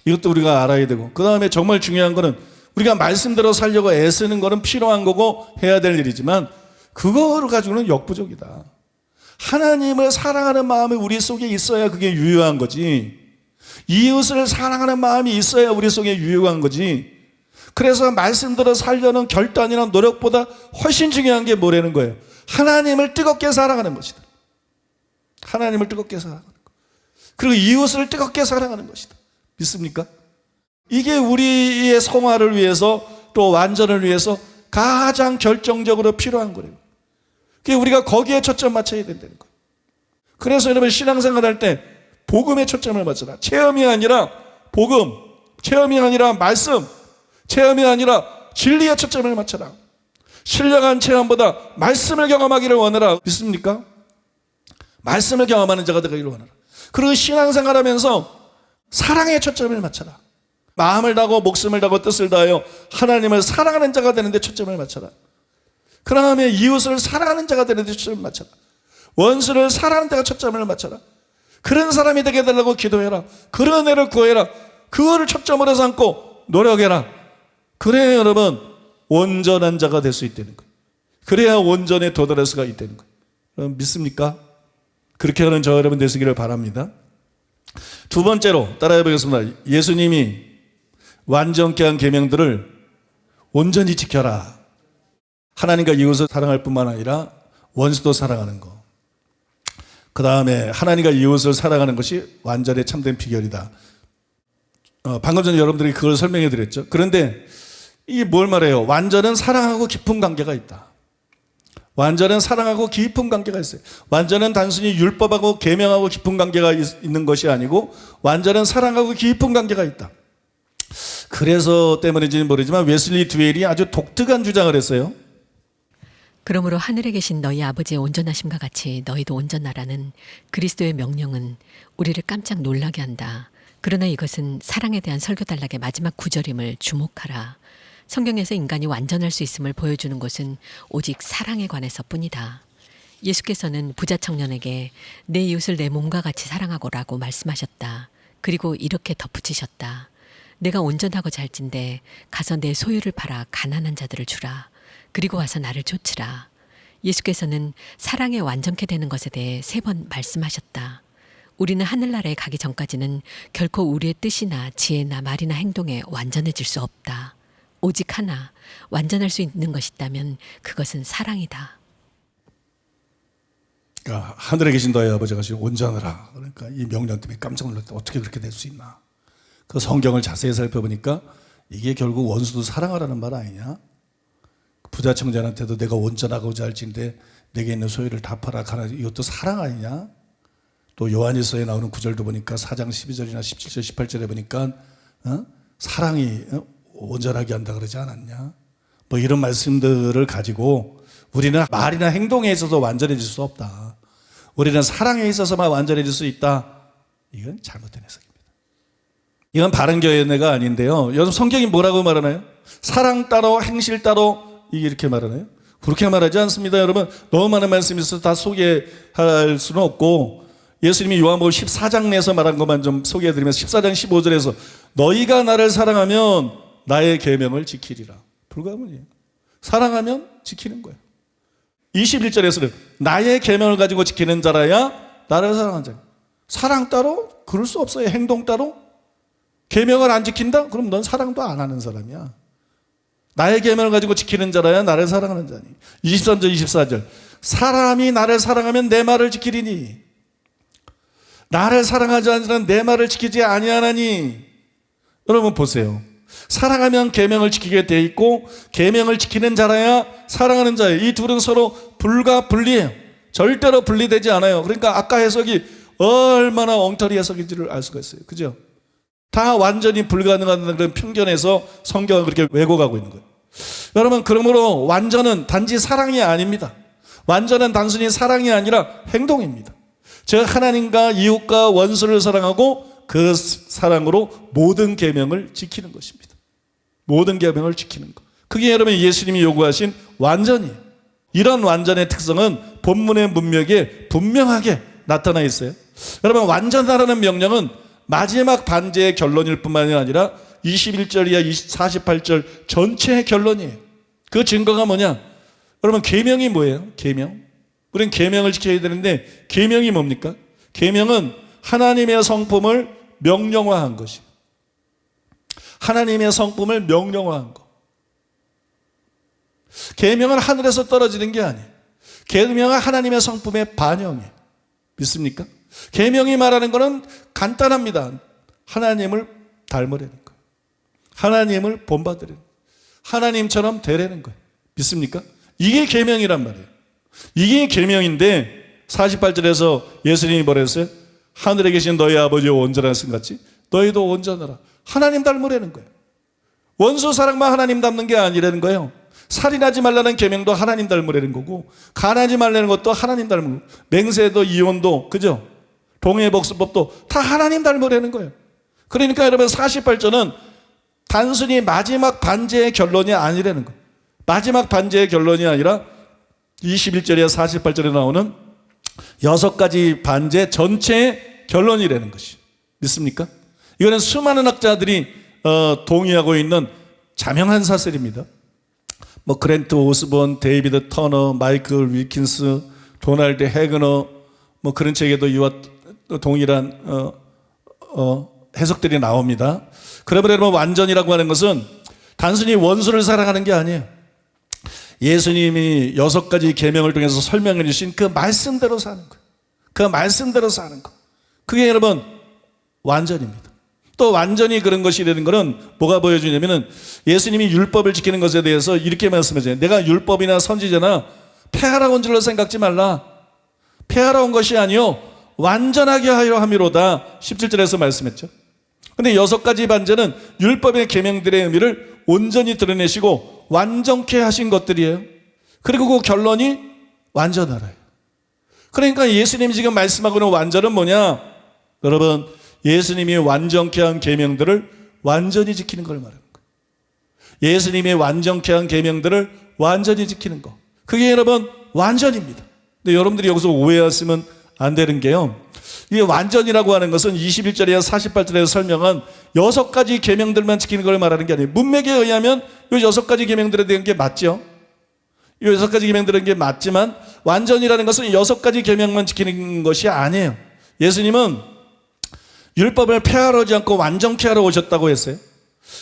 이것도 우리가 알아야 되고 그 다음에 정말 중요한 거는 우리가 말씀대로 살려고 애쓰는 거는 필요한 거고 해야 될 일이지만 그거를 가지고는 역부족이다. 하나님을 사랑하는 마음이 우리 속에 있어야 그게 유효한 거지. 이웃을 사랑하는 마음이 있어야 우리 속에 유효한 거지. 그래서 말씀대로 살려는 결단이나 노력보다 훨씬 중요한 게 뭐라는 거예요? 하나님을 뜨겁게 사랑하는 것이다. 하나님을 뜨겁게 사랑하는 것. 그리고 이웃을 뜨겁게 사랑하는 것이다. 믿습니까? 이게 우리의 성화를 위해서 또 완전을 위해서 가장 결정적으로 필요한 거예요. 그게 우리가 거기에 초점 맞춰야 된다는 거예요. 그래서 여러분 신앙생활 할 때 복음에 초점을 맞춰라. 체험이 아니라 복음, 체험이 아니라 말씀, 체험이 아니라 진리에 초점을 맞춰라. 신령한 체험보다 말씀을 경험하기를 원하라. 믿습니까? 말씀을 경험하는 자가 되기를 원하라. 그리고 신앙생활 하면서 사랑에 초점을 맞춰라. 마음을 다하고 목숨을 다하고 뜻을 다하여 하나님을 사랑하는 자가 되는데 초점을 맞춰라. 그 다음에 이웃을 사랑하는 자가 되는데 초점을 맞춰라. 원수를 사랑하는 데가 초점을 맞춰라. 그런 사람이 되게 해달라고 기도해라. 그런 애를 구해라. 그거를 초점으로 삼고 노력해라. 그래야 여러분 온전한 자가 될 수 있다는 거예요. 그래야 온전에 도달할 수가 있다는 거예요. 여러분 믿습니까? 그렇게 하는 저 여러분 되시기를 바랍니다. 두 번째로 따라해 보겠습니다. 예수님이 완전케 한 계명들을 온전히 지켜라. 하나님과 이웃을 사랑할 뿐만 아니라 원수도 사랑하는 거. 그 다음에 하나님과 이웃을 사랑하는 것이 완전에 참된 비결이다. 방금 전에 여러분들이 그걸 설명해 드렸죠. 그런데 이게 뭘 말해요? 완전은 사랑하고 깊은 관계가 있다. 완전은 사랑하고 깊은 관계가 있어요. 완전은 단순히 율법하고 계명하고 깊은 관계가 있는 것이 아니고 완전은 사랑하고 깊은 관계가 있다. 그래서 때문인지는 모르지만 웨슬리 듀웰이 아주 독특한 주장을 했어요. 그러므로 하늘에 계신 너희 아버지의 온전하심과 같이 너희도 온전하라는 그리스도의 명령은 우리를 깜짝 놀라게 한다. 그러나 이것은 사랑에 대한 설교 단락의 마지막 구절임을 주목하라. 성경에서 인간이 완전할 수 있음을 보여주는 것은 오직 사랑에 관해서 뿐이다. 예수께서는 부자 청년에게 내 이웃을 내 몸과 같이 사랑하고라고 말씀하셨다. 그리고 이렇게 덧붙이셨다. 내가 온전하고 잘진데 가서 내 소유를 팔아 가난한 자들을 주라. 그리고 와서 나를 쫓으라. 예수께서는 사랑에 완전케 되는 것에 대해 3번 말씀하셨다. 우리는 하늘나라에 가기 전까지는 결코 우리의 뜻이나 지혜나 말이나 행동에 완전해질 수 없다. 오직 하나, 완전할 수 있는 것이 있다면 그것은 사랑이다. 그러니까 하늘에 계신 너희 아버지가 지금 온전하라. 그러니까 이 명령 때문에 깜짝 놀랐다. 어떻게 그렇게 될 수 있나. 그 성경을 자세히 살펴보니까 이게 결국 원수도 사랑하라는 말 아니냐. 부자 청년한테도 내가 온전하고자 할진데 내게 있는 소유를 다 팔아 가라. 이것도 사랑 아니냐. 또 요한일서에 나오는 구절도 보니까 4장 12절이나 17절 18절에 보니까 사랑이 온전하게 한다 그러지 않았냐. 뭐 이런 말씀들을 가지고 우리는 말이나 행동에 있어서 완전해질 수 없다. 우리는 사랑에 있어서만 완전해질 수 있다. 이건 잘못된 해석입니다. 이건 바른 교회가 아닌데요. 여러분 성경이 뭐라고 말하나요? 사랑 따로 행실 따로 이게 이렇게 말하나요? 그렇게 말하지 않습니다. 여러분 너무 많은 말씀이 있어서 다 소개할 수는 없고 예수님이 요한복음 14장 내에서 말한 것만 좀 소개해드리면서 14장 15절에서 너희가 나를 사랑하면 나의 계명을 지키리라. 불가문이에요. 사랑하면 지키는 거예요. 21절에서는 나의 계명을 가지고 지키는 자라야 나를 사랑하는 자예요. 사랑 따로? 그럴 수 없어요. 행동 따로? 계명을 안 지킨다? 그럼 넌 사랑도 안 하는 사람이야. 나의 계명을 가지고 지키는 자라야 나를 사랑하는 자니. 23절 24절 사람이 나를 사랑하면 내 말을 지키리니 나를 사랑하지 않는 자는 내 말을 지키지 아니하나니. 여러분 보세요. 사랑하면 계명을 지키게 돼 있고 계명을 지키는 자라야 사랑하는 자예요. 이 둘은 서로 불가분리해요. 절대로 분리되지 않아요. 그러니까 아까 해석이 얼마나 엉터리 해석인지를 알 수가 있어요. 그죠? 다 완전히 불가능한 그런 편견에서 성경을 그렇게 왜곡하고 있는 거예요. 여러분 그러므로 완전은 단지 사랑이 아닙니다. 완전은 단순히 사랑이 아니라 행동입니다. 즉 하나님과 이웃과 원수를 사랑하고 그 사랑으로 모든 계명을 지키는 것입니다. 모든 계명을 지키는 것. 그게 여러분 예수님이 요구하신 완전이에요. 이런 완전의 특성은 본문의 문맥에 분명하게 나타나 있어요. 여러분 완전하라는 명령은 마지막 반제의 결론일 뿐만이 아니라 21절이야 48절 전체의 결론이에요. 그 증거가 뭐냐? 여러분 계명이 뭐예요? 계명. 우리는 계명을 지켜야 되는데 계명이 뭡니까? 계명은 하나님의 성품을 명령화한 것이에요. 하나님의 성품을 명령화한 것. 계명은 하늘에서 떨어지는 게 아니에요. 계명은 하나님의 성품의 반영이에요. 믿습니까? 계명이 말하는 것은 간단합니다. 하나님을 닮으려는 거예요. 하나님을 본받으려는 거예요. 하나님처럼 되려는 거예요. 믿습니까? 이게 계명이란 말이에요. 이게 계명인데 48절에서 예수님이 뭐라 했어요? 하늘에 계신 너희 아버지의 온전하신 같이 너희도 온전하라. 하나님 닮으려는 거예요. 원수 사랑만 하나님 닮는 게 아니라는 거예요. 살인하지 말라는 계명도 하나님 닮으려는 거고 간하지 말라는 것도 하나님 닮은 거고 맹세도 이혼도 그죠? 동해복수법도 다 하나님 닮으려는 거예요. 그러니까 여러분 48절은 단순히 마지막 반제의 결론이 아니라는 거예요. 마지막 반제의 결론이 아니라 21절에 48절에 나오는 6가지 반제 전체의 결론이라는 것이 믿습니까? 이거는 수많은 학자들이 동의하고 있는 자명한 사실입니다. 뭐 그랜트 오스본, 데이비드 터너, 마이클 윌킨스, 도널드 해그너 뭐 그런 책에도 이와 동일한 해석들이 나옵니다. 그러면 여러분, 완전이라고 하는 것은 단순히 원수를 사랑하는 게 아니에요. 예수님이 6가지 계명을 통해서 설명해 주신 그 말씀대로 사는 거예요. 그 말씀대로 사는 거. 그게 여러분 완전입니다. 또 완전히 그런 것이라는 것은 뭐가 보여주냐면은 예수님이 율법을 지키는 것에 대해서 이렇게 말씀하세요. 내가 율법이나 선지자나 폐하러 온 줄로 생각지 말라. 폐하러 온 것이 아니요 완전하게 하려 함이로다. 17절에서 말씀했죠. 근데 6가지 반제는 율법의 계명들의 의미를 온전히 드러내시고 완전케 하신 것들이에요. 그리고 그 결론이 완전하라요. 그러니까 예수님이 지금 말씀하고 있는 완전은 뭐냐? 여러분, 예수님이 완전케 한 계명들을 완전히 지키는 걸 말하는 거예요. 예수님이 완전케 한 계명들을 완전히 지키는 거. 그게 여러분 완전입니다. 근데 여러분들이 여기서 오해하시면 안 되는 게요, 이 완전이라고 하는 것은 21절에서 48절에서 설명한 6가지 계명들만 지키는 걸 말하는 게 아니에요. 문맥에 의하면 이 6가지 계명들에 대한 게 맞죠. 이 6가지 계명들은 게 맞지만 완전이라는 것은 6가지 계명만 지키는 것이 아니에요. 예수님은 율법을 폐하러 오지 않고 완전케 하러 오셨다고 했어요.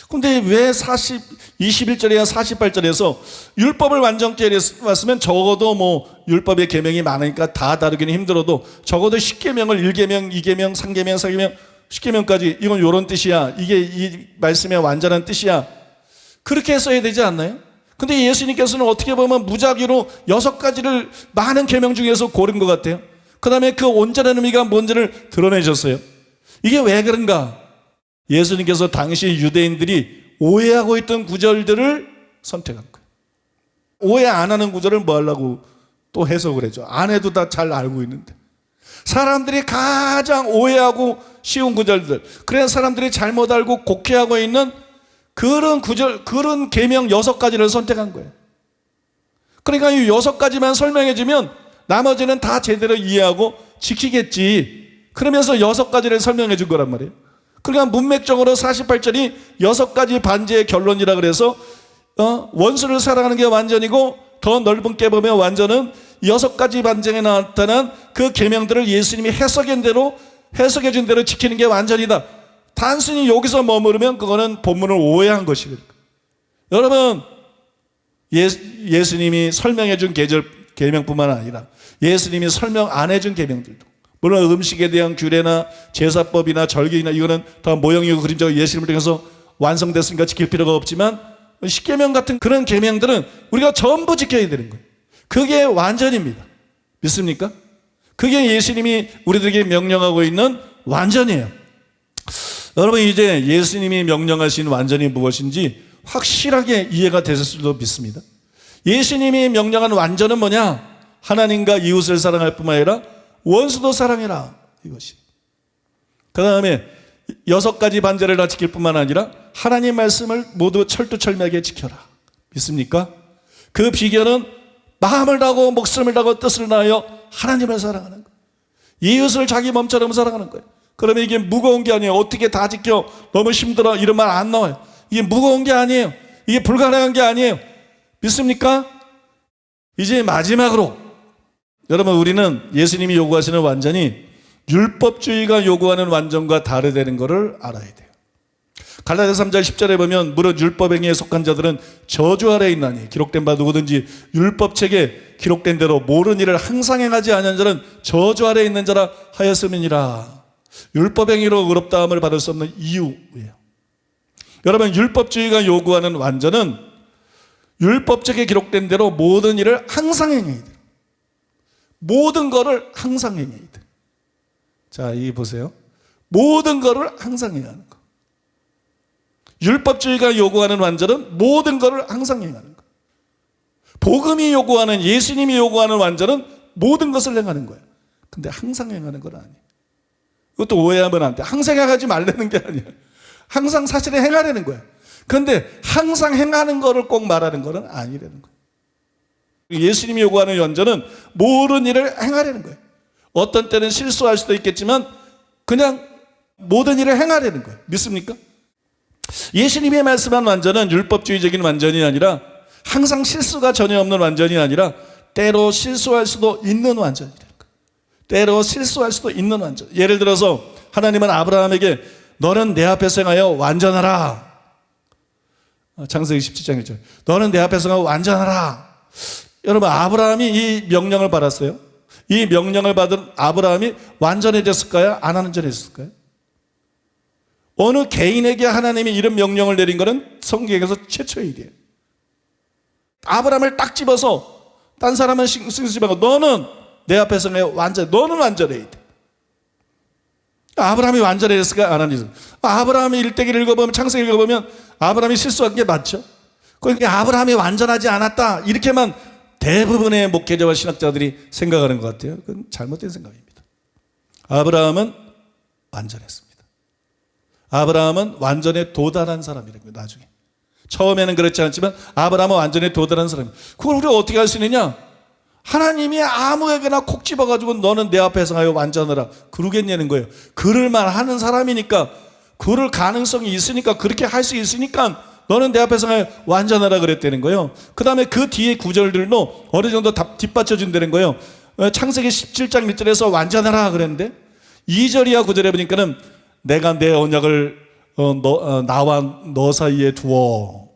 근데 왜 21절이나 48절에서 율법을 완전케 했으면 적어도 뭐 율법의 계명이 많으니까 다 다루기는 힘들어도 적어도 10계명을 1계명, 2계명, 3계명, 4계명, 10계명까지 이건 요런 뜻이야. 이게 이 말씀의 완전한 뜻이야. 그렇게 써야 되지 않나요? 근데 예수님께서는 어떻게 보면 무작위로 6가지를 많은 계명 중에서 고른 것 같아요. 그 다음에 그 온전한 의미가 뭔지를 드러내셨어요. 이게 왜 그런가? 예수님께서 당시 유대인들이 오해하고 있던 구절들을 선택한 거예요. 오해 안 하는 구절을 뭐 하려고 또 해석을 해줘. 안 해도 다 잘 알고 있는데. 사람들이 가장 오해하고 쉬운 구절들, 그래서 사람들이 잘못 알고 곡해하고 있는 그런 구절, 그런 계명 6가지를 선택한 거예요. 그러니까 이 6가지만 설명해 주면 나머지는 다 제대로 이해하고 지키겠지. 그러면서 6가지를 설명해 준 거란 말이에요. 그러니까 문맥적으로 48절이 6가지 반제의 결론이라 그래서 원수를 사랑하는 게 완전이고 더 넓은 게 보면 완전은 6가지 반제에 나타난 그 계명들을 예수님이 해석해 준 대로 지키는 게 완전이다. 단순히 여기서 머무르면 그거는 본문을 오해한 것이거든요. 여러분, 예수님이 설명해 준 계명뿐만 아니라 예수님이 설명 안 해준 계명들도, 물론 음식에 대한 규례나 제사법이나 절기나 이거는 다 모형이고 그림자고 예수님을 통해서 완성됐으니까 지킬 필요가 없지만 10계명 같은 그런 계명들은 우리가 전부 지켜야 되는 거예요. 그게 완전입니다. 믿습니까? 그게 예수님이 우리들에게 명령하고 있는 완전이에요. 여러분, 이제 예수님이 명령하신 완전이 무엇인지 확실하게 이해가 되실 수도 믿습니다. 예수님이 명령한 완전은 뭐냐? 하나님과 이웃을 사랑할 뿐만 아니라 원수도 사랑해라, 이것이. 그 다음에 6가지 반제를 다 지킬 뿐만 아니라 하나님 말씀을 모두 철두철미하게 지켜라. 믿습니까? 그 비결은 마음을 다하고 목숨을 다하고 뜻을 다하여 하나님을 사랑하는 거예요. 이웃을 자기 몸처럼 사랑하는 거예요. 그러면 이게 무거운 게 아니에요. 어떻게 다 지켜, 너무 힘들어, 이런 말 안 나와요. 이게 무거운 게 아니에요. 이게 불가능한 게 아니에요. 믿습니까? 이제 마지막으로 여러분, 우리는 예수님이 요구하시는 완전이 율법주의가 요구하는 완전과 다르다는 것을 알아야 돼요. 갈라디아서 3장 10절에 보면 무릇 율법 행위에 속한 자들은 저주 아래에 있나니 기록된 바 누구든지 율법책에 기록된 대로 모르는 일을 항상 행하지 아니한 자는 저주 아래에 있는 자라 하였음이니라. 율법 행위로 의롭다함을 받을 수 없는 이유예요. 여러분, 율법주의가 요구하는 완전은 율법책에 기록된 대로 모든 일을 항상 행해야 돼요. 모든 거를 항상 행해야 돼. 자, 이 보세요. 모든 거를 항상 행하는 거. 율법주의가 요구하는 완전은 모든 거를 항상 행하는 거. 복음이 요구하는, 예수님이 요구하는 완전은 모든 것을 행하는 거야. 근데 항상 행하는 건 아니에요. 이것도 오해하면 안 돼. 항상 행하지 말라는 게 아니야. 항상 사실은 행하려는 거야. 그런데 항상 행하는 거를 꼭 말하는 거는 아니라는 거야. 예수님이 요구하는 완전은 모든 일을 행하려는 거예요. 어떤 때는 실수할 수도 있겠지만 그냥 모든 일을 행하려는 거예요. 믿습니까? 예수님이 말씀한 완전은 율법주의적인 완전이 아니라 항상 실수가 전혀 없는 완전이 아니라 때로 실수할 수도 있는 완전이라는 거예요. 때로 실수할 수도 있는 완전. 예를 들어서 하나님은 아브라함에게 너는 내 앞에서 행하여 완전하라. 창세기 17장 1절. 너는 내 앞에서 행하여 완전하라. 여러분, 아브라함이 이 명령을 받았어요. 이 명령을 받은 아브라함이 완전해졌을까요? 안 완전해졌을까요? 어느 개인에게 하나님이 이런 명령을 내린 것은 성경에서 최초의 일이에요. 아브라함을 딱 집어서 딴 사람은 신경 쓰지 말고 너는 내 앞에서 너는 완전해야 돼. 아브라함이 완전해졌을까? 안 완전해졌을까? 아브라함이 일대기를 읽어보면, 창세기를 읽어보면 아브라함이 실수한 게 맞죠? 그러니까 아브라함이 완전하지 않았다 이렇게만 대부분의 목회자와 신학자들이 생각하는 것 같아요. 그건 잘못된 생각입니다. 아브라함은 완전했습니다. 아브라함은 완전에 도달한 사람이라는 거예요. 나중에 처음에는 그렇지 않지만 아브라함은 완전에 도달한 사람이에요. 그걸 우리가 어떻게 할 수 있느냐? 하나님이 아무에게나 콕 집어가지고 너는 내 앞에서 하여 완전하라 그러겠냐는 거예요. 그럴만 하는 사람이니까, 그럴 가능성이 있으니까, 그렇게 할 수 있으니까 너는 내 앞에서 하여 완전하라 그랬다는 거예요. 그 다음에 그 뒤에 구절들도 어느 정도 뒷받쳐 준다는 거예요. 창세기 17장 1절에서 완전하라 그랬는데 2절 이하 9절에 보니까는 내가 내 언약을 나와 너 사이에 두어,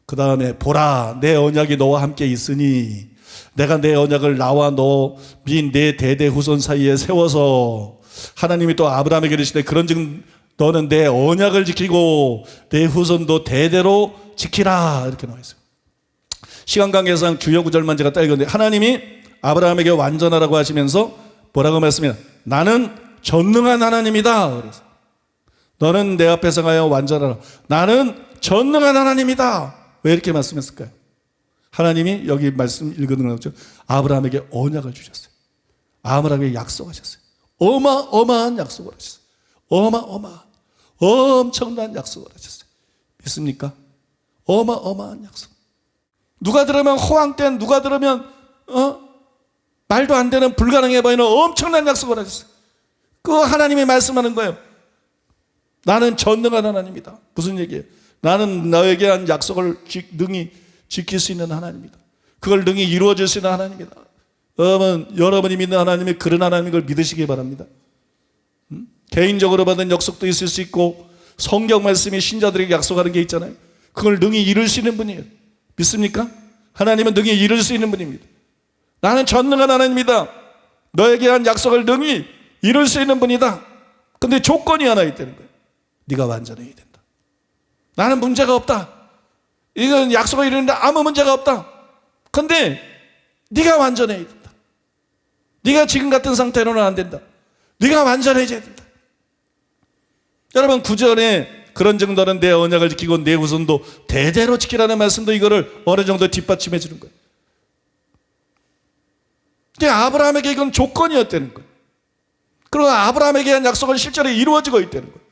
그 다음에 보라 내 언약이 너와 함께 있으니 내가 내 언약을 나와 너 및 내 대대 후손 사이에 세워서, 하나님이 또 아브라함에게 이르시되 그런즉 너는 내 언약을 지키고 내 후손도 대대로 지키라 이렇게 나와 있어요. 시간 관계상 주요 구절만 제가 딱 읽었는데 하나님이 아브라함에게 완전하라고 하시면서 뭐라고 말씀해요? 나는 전능한 하나님이다. 그래서 너는 내 앞에서 가여 완전하라. 나는 전능한 하나님이다. 왜 이렇게 말씀했을까요? 하나님이 여기 말씀 읽는 거죠. 아브라함에게 언약을 주셨어요. 아브라함에게 약속하셨어요. 어마어마한 약속을 하셨어요. 어마어마한 엄청난 약속을 하셨어요. 믿습니까? 어마어마한 약속. 누가 들으면 허황된, 누가 들으면 말도 안 되는, 불가능해 보이는 엄청난 약속을 하셨어요. 그 하나님이 말씀하는 거예요. 나는 전능한 하나님이다. 무슨 얘기예요? 나는 너에게 한 약속을 능히 지킬 수 있는 하나님이다. 그걸 능히 이루어질 수 있는 하나님이다. 여러분이 믿는 하나님이 그런 하나님인 걸 믿으시기 바랍니다. 개인적으로 받은 약속도 있을 수 있고 성경 말씀이 신자들에게 약속하는 게 있잖아요. 그걸 능히 이룰 수 있는 분이에요. 믿습니까? 하나님은 능히 이룰 수 있는 분입니다. 나는 전능한 하나님이다. 너에게 한 약속을 능히 이룰 수 있는 분이다. 근데 조건이 하나 있다는 거예요. 네가 완전해야 된다. 나는 문제가 없다. 이건 약속을 이루는데 아무 문제가 없다. 근데 네가 완전해야 된다. 네가 지금 같은 상태로는 안 된다. 네가 완전해져야 된다. 여러분, 구절에 그런즉 너는 내 언약을 지키고 내 후손도 대대로 지키라는 말씀도 이거를 어느 정도 뒷받침해 주는 거예요. 근데 아브라함에게 이건 조건이었다는 거예요. 그리고 아브라함에게 한 약속은 실제로 이루어지고 있다는 거예요.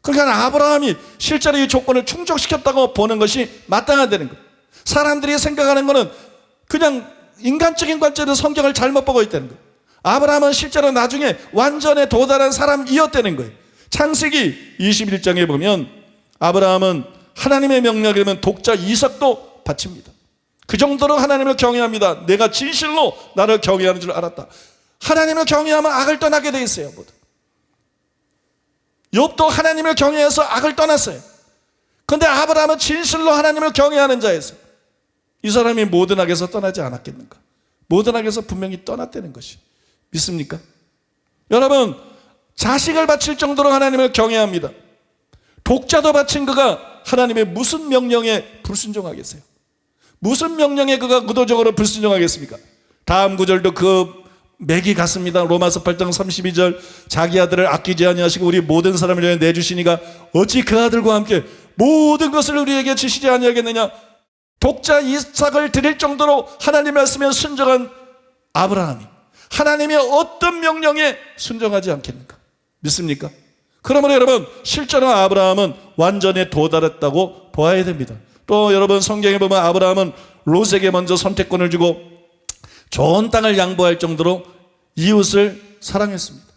그러니까 아브라함이 실제로 이 조건을 충족시켰다고 보는 것이 마땅하다는 거예요. 사람들이 생각하는 것은 그냥 인간적인 관점에서 성경을 잘못 보고 있다는 거예요. 아브라함은 실제로 나중에 완전에 도달한 사람이었다는 거예요. 창세기 21장에 보면 아브라함은 하나님의 명령이면 독자 이삭도 바칩니다. 그 정도로 하나님을 경외합니다. 내가 진실로 나를 경외하는 줄 알았다. 하나님을 경외하면 악을 떠나게 돼 있어요. 욥도 하나님을 경외해서 악을 떠났어요. 그런데 아브라함은 진실로 하나님을 경외하는 자였어요. 이 사람이 모든 악에서 떠나지 않았겠는가? 모든 악에서 분명히 떠났다는 것이 믿습니까? 여러분, 자식을 바칠 정도로 하나님을 경외합니다. 독자도 바친 그가 하나님의 무슨 명령에 불순종하겠어요? 무슨 명령에 그가 의도적으로 불순종하겠습니까? 다음 구절도 그 맥이 같습니다. 로마서 8장 32절 자기 아들을 아끼지 아니하시고 우리 모든 사람을 위해 내주시니가 어찌 그 아들과 함께 모든 것을 우리에게 주시지 아니하겠느냐. 독자 이삭을 드릴 정도로 하나님 말씀에 순종한 아브라함이 하나님의 어떤 명령에 순종하지 않겠는가? 믿습니까? 그러므로 여러분, 실제로 아브라함은 완전에 도달했다고 보아야 됩니다. 또 여러분, 성경에 보면 아브라함은 롯에게 먼저 선택권을 주고 좋은 땅을 양보할 정도로 이웃을 사랑했습니다.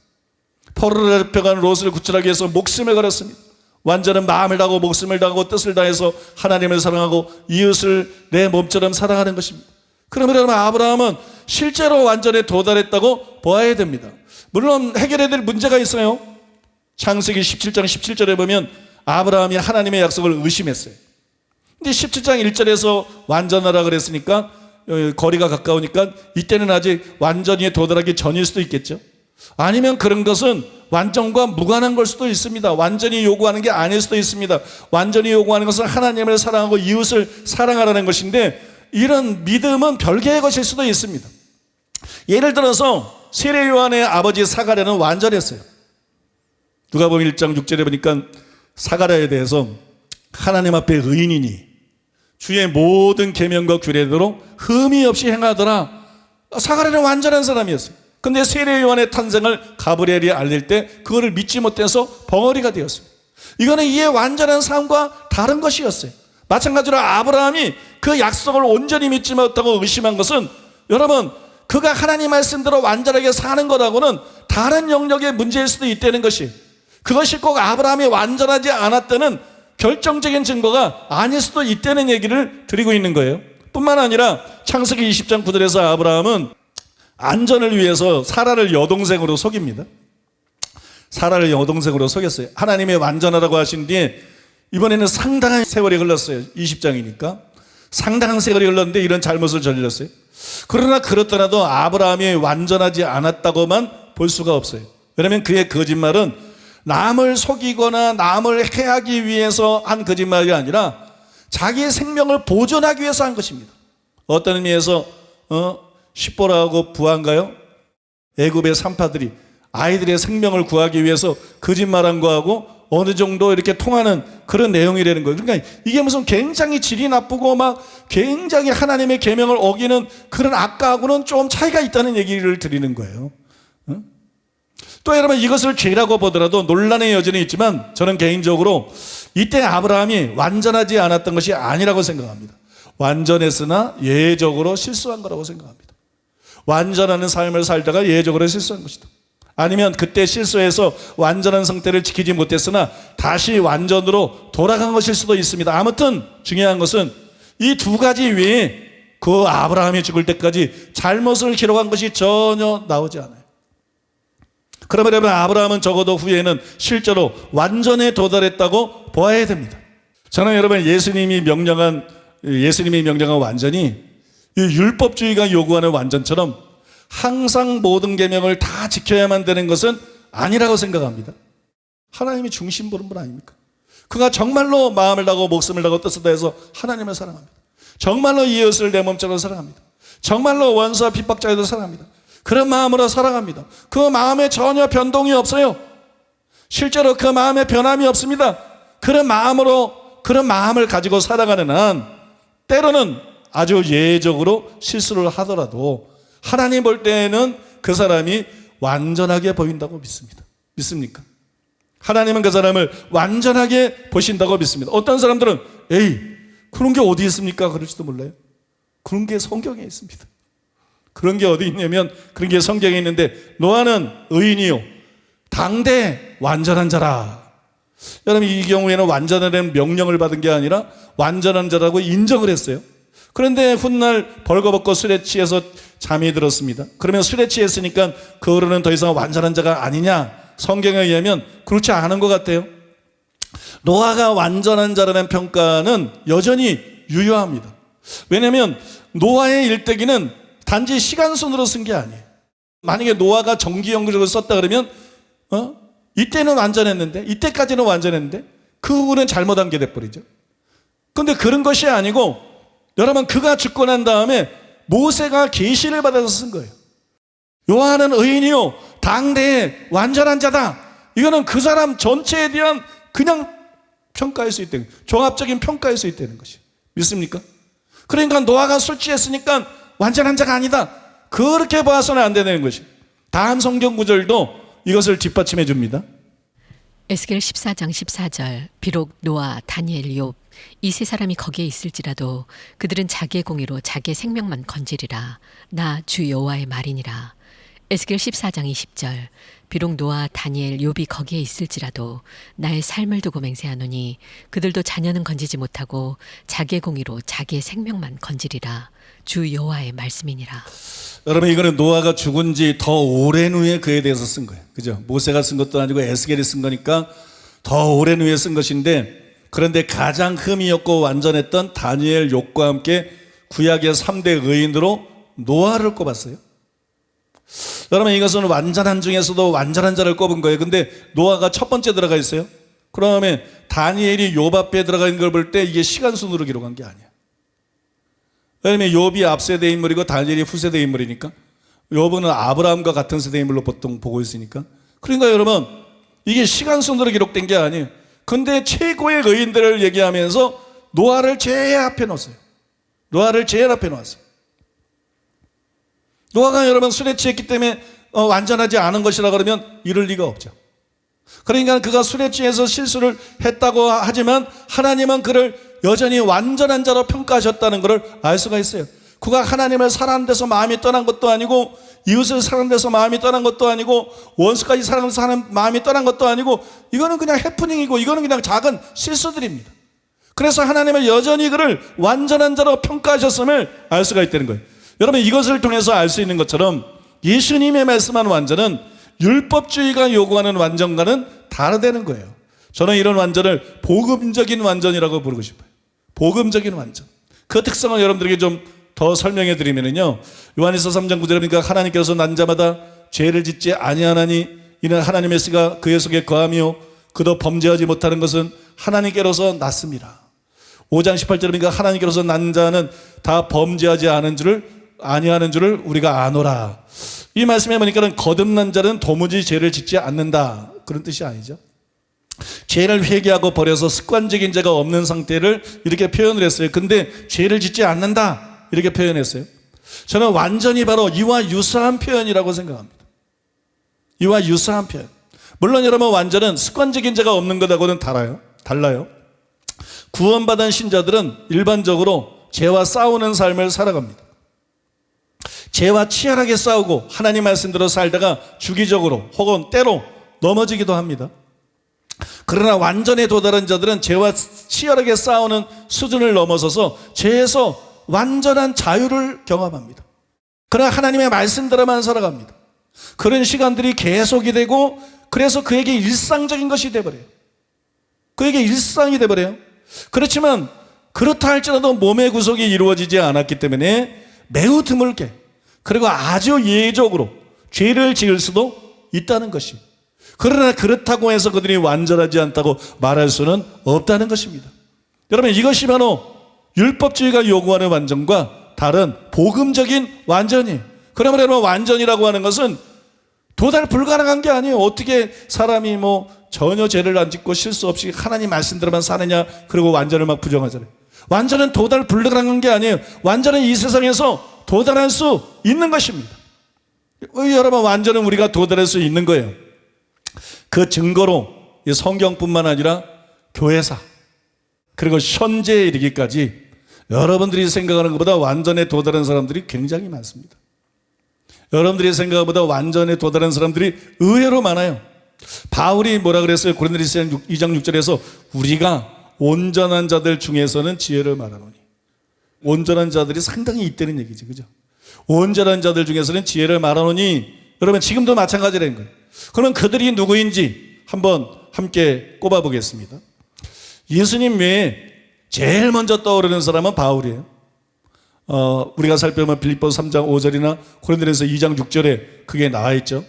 포로로 잡혀간 롯을 구출하기 위해서 목숨을 걸었습니다. 완전한 마음을 다하고 목숨을 다하고 뜻을 다해서 하나님을 사랑하고 이웃을 내 몸처럼 사랑하는 것입니다. 그러면 여러분, 아브라함은 실제로 완전에 도달했다고 보아야 됩니다. 물론 해결해야 될 문제가 있어요. 창세기 17장 17절에 보면 아브라함이 하나님의 약속을 의심했어요. 근데 17장 1절에서 완전하라 그랬으니까 거리가 가까우니까 이때는 아직 완전히 도달하기 전일 수도 있겠죠. 아니면 그런 것은 완전과 무관한 걸 수도 있습니다. 완전히 요구하는 게 아닐 수도 있습니다. 완전히 요구하는 것은 하나님을 사랑하고 이웃을 사랑하라는 것인데, 이런 믿음은 별개의 것일 수도 있습니다. 예를 들어서 세례 요한의 아버지 사가랴는 완전했어요. 누가복음 1장 6절에 보니까 사가랴에 대해서 하나님 앞에 의인이니 주의 모든 계명과 규례대로 흠이 없이 행하더라. 사가랴는 완전한 사람이었어요. 근데 세례 요한의 탄생을 가브리엘이 알릴 때 그거를 믿지 못해서 벙어리가 되었습니다. 이거는 이의 완전한 삶과 다른 것이었어요. 마찬가지로 아브라함이 그 약속을 온전히 믿지 못하고 의심한 것은, 여러분, 그가 하나님 말씀대로 완전하게 사는 거라고는 다른 영역의 문제일 수도 있다는 것이, 그것이 꼭 아브라함이 완전하지 않았다는 결정적인 증거가 아닐 수도 있다는 얘기를 드리고 있는 거예요. 뿐만 아니라 창세기 20장 9절에서 아브라함은 안전을 위해서 사라를 여동생으로 속입니다. 사라를 여동생으로 속였어요. 하나님이 완전하라고 하신 뒤에 이번에는 상당한 세월이 흘렀어요. 20장이니까 상당한 세월이 흘렀는데 이런 잘못을 저질렀어요. 그러나 그렇더라도 아브라함이 완전하지 않았다고만 볼 수가 없어요. 왜냐하면 그의 거짓말은 남을 속이거나 남을 해하기 위해서 한 거짓말이 아니라 자기의 생명을 보존하기 위해서 한 것입니다. 어떤 의미에서 십보라하고 부하인가요? 애굽의 산파들이 아이들의 생명을 구하기 위해서 거짓말한 거하고 어느 정도 이렇게 통하는 그런 내용이라는 거예요. 그러니까 이게 무슨 굉장히 질이 나쁘고 막 굉장히 하나님의 계명을 어기는 그런 악과하고는 좀 차이가 있다는 얘기를 드리는 거예요. 또 여러분, 이것을 죄라고 보더라도 논란의 여전히 있지만 저는 개인적으로 이때 아브라함이 완전하지 않았던 것이 아니라고 생각합니다. 완전했으나 예외적으로 실수한 거라고 생각합니다. 완전한 삶을 살다가 예외적으로 실수한 것이다. 아니면 그때 실수해서 완전한 상태를 지키지 못했으나 다시 완전으로 돌아간 것일 수도 있습니다. 아무튼 중요한 것은 이 두 가지 외에 그 아브라함이 죽을 때까지 잘못을 기록한 것이 전혀 나오지 않아요. 그러면 여러분, 아브라함은 적어도 후에는 실제로 완전에 도달했다고 보아야 됩니다. 저는 여러분, 예수님이 명령한 완전이 이 율법주의가 요구하는 완전처럼 항상 모든 계명을 다 지켜야만 되는 것은 아니라고 생각합니다. 하나님이 중심 보는 분 아닙니까? 그가 정말로 마음을 다하고 목숨을 다하고 뜻을 다해서 하나님을 사랑합니다. 정말로 이웃을 내 몸처럼 사랑합니다. 정말로 원수와 핍박자에도 사랑합니다. 그런 마음으로 사랑합니다. 그 마음에 전혀 변동이 없어요. 실제로 그 마음에 변함이 없습니다. 그런 마음을 가지고 살아가는 한 때로는 아주 예외적으로 실수를 하더라도 하나님 볼 때에는 그 사람이 완전하게 보인다고 믿습니다. 믿습니까? 하나님은 그 사람을 완전하게 보신다고 믿습니다. 어떤 사람들은 에이, 그런 게 어디 있습니까? 그럴지도 몰라요. 그런 게 성경에 있습니다. 그런 게 어디 있냐면 그런 게 성경에 있는데, 노아는 의인이요 당대 완전한 자라. 여러분, 이 경우에는 완전하다는 명령을 받은 게 아니라 완전한 자라고 인정을 했어요. 그런데 훗날 벌거벗고 술에 취해서 잠이 들었습니다. 그러면 술에 취했으니까 그 어른은 더 이상 완전한 자가 아니냐? 성경에 의하면 그렇지 않은 것 같아요. 노아가 완전한 자라는 평가는 여전히 유효합니다. 왜냐하면 노아의 일대기는 단지 시간순으로 쓴 게 아니에요. 만약에 노아가 정기연구적으로 썼다 그러면 이때는 완전했는데, 이때까지는 완전했는데 그 후는 잘못한 게 돼버리죠. 그런데 그런 것이 아니고, 여러분, 그가 죽고 난 다음에 모세가 계시를 받아서 쓴 거예요. 요한은 의인이요 당대의 완전한 자다. 이거는 그 사람 전체에 대한 그냥 평가할 수 있다는, 종합적인 평가할 수 있다는 것이. 믿습니까? 그러니까 노아가 술 취했으니까 완전한 자가 아니다, 그렇게 봐서는 안 되는 것이. 다음 성경 구절도 이것을 뒷받침해 줍니다. 에스겔 14장 14절. 비록 노아, 다니엘, 욥 이 세 사람이 거기에 있을지라도 그들은 자기의 공의로 자기의 생명만 건지리라. 나 주 여호와의 말이니라. 에스겔 14장 20절. 비록 노아, 다니엘, 욥이 거기에 있을지라도 나의 삶을 두고 맹세하노니 그들도 자녀는 건지지 못하고 자기의 공의로 자기의 생명만 건지리라. 주 여호와의 말씀이니라. 여러분, 이거는 노아가 죽은 지 더 오랜 후에 그에 대해서 쓴 거예요. 그죠? 모세가 쓴 것도 아니고 에스겔이 쓴 거니까 더 오랜 후에 쓴 것인데, 그런데 가장 흠이 없고 완전했던 다니엘, 욥과 함께 구약의 3대 의인으로 노아를 꼽았어요. 여러분, 이것은 완전한 중에서도 완전한 자를 꼽은 거예요. 근데 노아가 첫 번째 들어가 있어요. 그러면 다니엘이 욥 앞에 들어가 있는 걸 볼 때 이게 시간 순으로 기록한 게 아니야. 왜냐면 욥이 앞세대 인물이고 다니엘이 후세대 인물이니까, 욥은 아브라함과 같은 세대 인물로 보통 보고 있으니까. 그러니까 여러분, 이게 시간 순으로 기록된 게 아니에요. 근데 최고의 의인들을 얘기하면서 노아를 제일 앞에 놓았어요. 노아를 제일 앞에 놓았어요. 노아가 여러분 술에 취했기 때문에 완전하지 않은 것이라 그러면 이럴 리가 없죠. 그러니까 그가 술에 취해서 실수를 했다고 하지만 하나님은 그를 여전히 완전한 자로 평가하셨다는 것을 알 수가 있어요. 그가 하나님을 사랑하는 데서 마음이 떠난 것도 아니고, 이웃을 사랑하는 데서 마음이 떠난 것도 아니고, 원수까지 사랑하는 마음이 떠난 것도 아니고, 이거는 그냥 해프닝이고 이거는 그냥 작은 실수들입니다. 그래서 하나님은 여전히 그를 완전한 자로 평가하셨음을 알 수가 있다는 거예요. 여러분, 이것을 통해서 알 수 있는 것처럼 예수님의 말씀한 완전은 율법주의가 요구하는 완전과는 다르다는 거예요. 저는 이런 완전을 복음적인 완전이라고 부르고 싶어요. 복음적인 완전. 그 특성을 여러분들에게 좀 더 설명해 드리면요, 요한일서 3장 9절에 보니까 하나님께서 난 자마다 죄를 짓지 아니하나니 이는 하나님의 씨가 그의 속에 거하며 그도 범죄하지 못하는 것은 하나님께로서 났습니다. 5장 18절에 보니까 하나님께로서 난 자는 다 범죄하지 아니하는 줄을 우리가 아노라. 이 말씀에 보니까 거듭난 자는 도무지 죄를 짓지 않는다, 그런 뜻이 아니죠. 죄를 회개하고 버려서 습관적인 죄가 없는 상태를 이렇게 표현을 했어요. 근데 죄를 짓지 않는다 이렇게 표현했어요. 저는 완전히 바로 이와 유사한 표현이라고 생각합니다. 이와 유사한 표현. 물론 여러분, 완전은 습관적인 죄가 없는 것하고는 달라요. 구원받은 신자들은 일반적으로 죄와 싸우는 삶을 살아갑니다. 죄와 치열하게 싸우고 하나님 말씀대로 살다가 주기적으로 혹은 때로 넘어지기도 합니다. 그러나 완전에 도달한 자들은 죄와 치열하게 싸우는 수준을 넘어서서 죄에서 완전한 자유를 경험합니다. 그러나 하나님의 말씀대로만 살아갑니다. 그런 시간들이 계속이 되고, 그래서 그에게 일상적인 것이 돼버려요. 그에게 일상이 돼버려요. 그렇지만 그렇다 할지라도 몸의 구속이 이루어지지 않았기 때문에 매우 드물게, 그리고 아주 예외적으로 죄를 지을 수도 있다는 것입니다. 그러나 그렇다고 해서 그들이 완전하지 않다고 말할 수는 없다는 것입니다. 여러분, 이것이 바로 율법주의가 요구하는 완전과 다른 복음적인 완전이에요. 그러면 여러분, 완전이라고 하는 것은 도달 불가능한 게 아니에요. 어떻게 사람이 전혀 죄를 안 짓고 실수 없이 하나님 말씀대로만 사느냐, 그리고 완전을 막 부정하잖아요. 완전은 도달 불가능한 게 아니에요. 완전은 이 세상에서 도달할 수 있는 것입니다. 여러분, 완전은 우리가 도달할 수 있는 거예요. 그 증거로 성경뿐만 아니라 교회사, 그리고 현재에 이르기까지 여러분들이 생각하는 것보다 완전에 도달한 사람들이 굉장히 많습니다. 여러분들이 생각하는 것보다 완전에 도달한 사람들이 의외로 많아요. 바울이 뭐라 그랬어요? 고린도서 2장 6절에서 우리가 온전한 자들 중에서는 지혜를 말하노니. 온전한 자들이 상당히 있다는 얘기죠. 그죠? 온전한 자들 중에서는 지혜를 말하노니, 여러분 지금도 마찬가지라는 거예요. 그러면 그들이 누구인지 한번 함께 꼽아보겠습니다. 예수님 외에 제일 먼저 떠오르는 사람은 바울이에요. 우리가 살펴보면 빌립보서 3장 5절이나 고린도서 2장 6절에 그게 나와 있죠.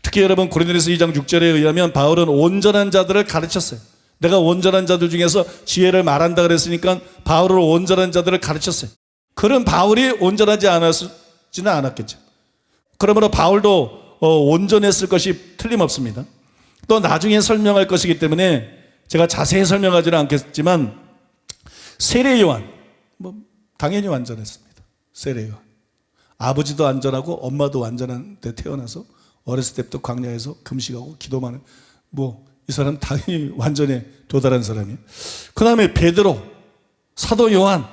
특히 여러분, 고린도서 2장 6절에 의하면 바울은 온전한 자들을 가르쳤어요. 내가 온전한 자들 중에서 지혜를 말한다 그랬으니까 바울은 온전한 자들을 가르쳤어요. 그런 바울이 온전하지 않았지는 않았겠죠. 그러므로 바울도 온전했을 것이 틀림없습니다. 또 나중에 설명할 것이기 때문에 제가 자세히 설명하지는 않겠지만, 세례 요한 당연히 완전했습니다. 세례 요한 아버지도 완전하고 엄마도 완전한 데 태어나서 어렸을 때부터 광야에서 금식하고 기도만 이 사람 당연히 완전에 도달한 사람이에요. 그 다음에 베드로, 사도 요한,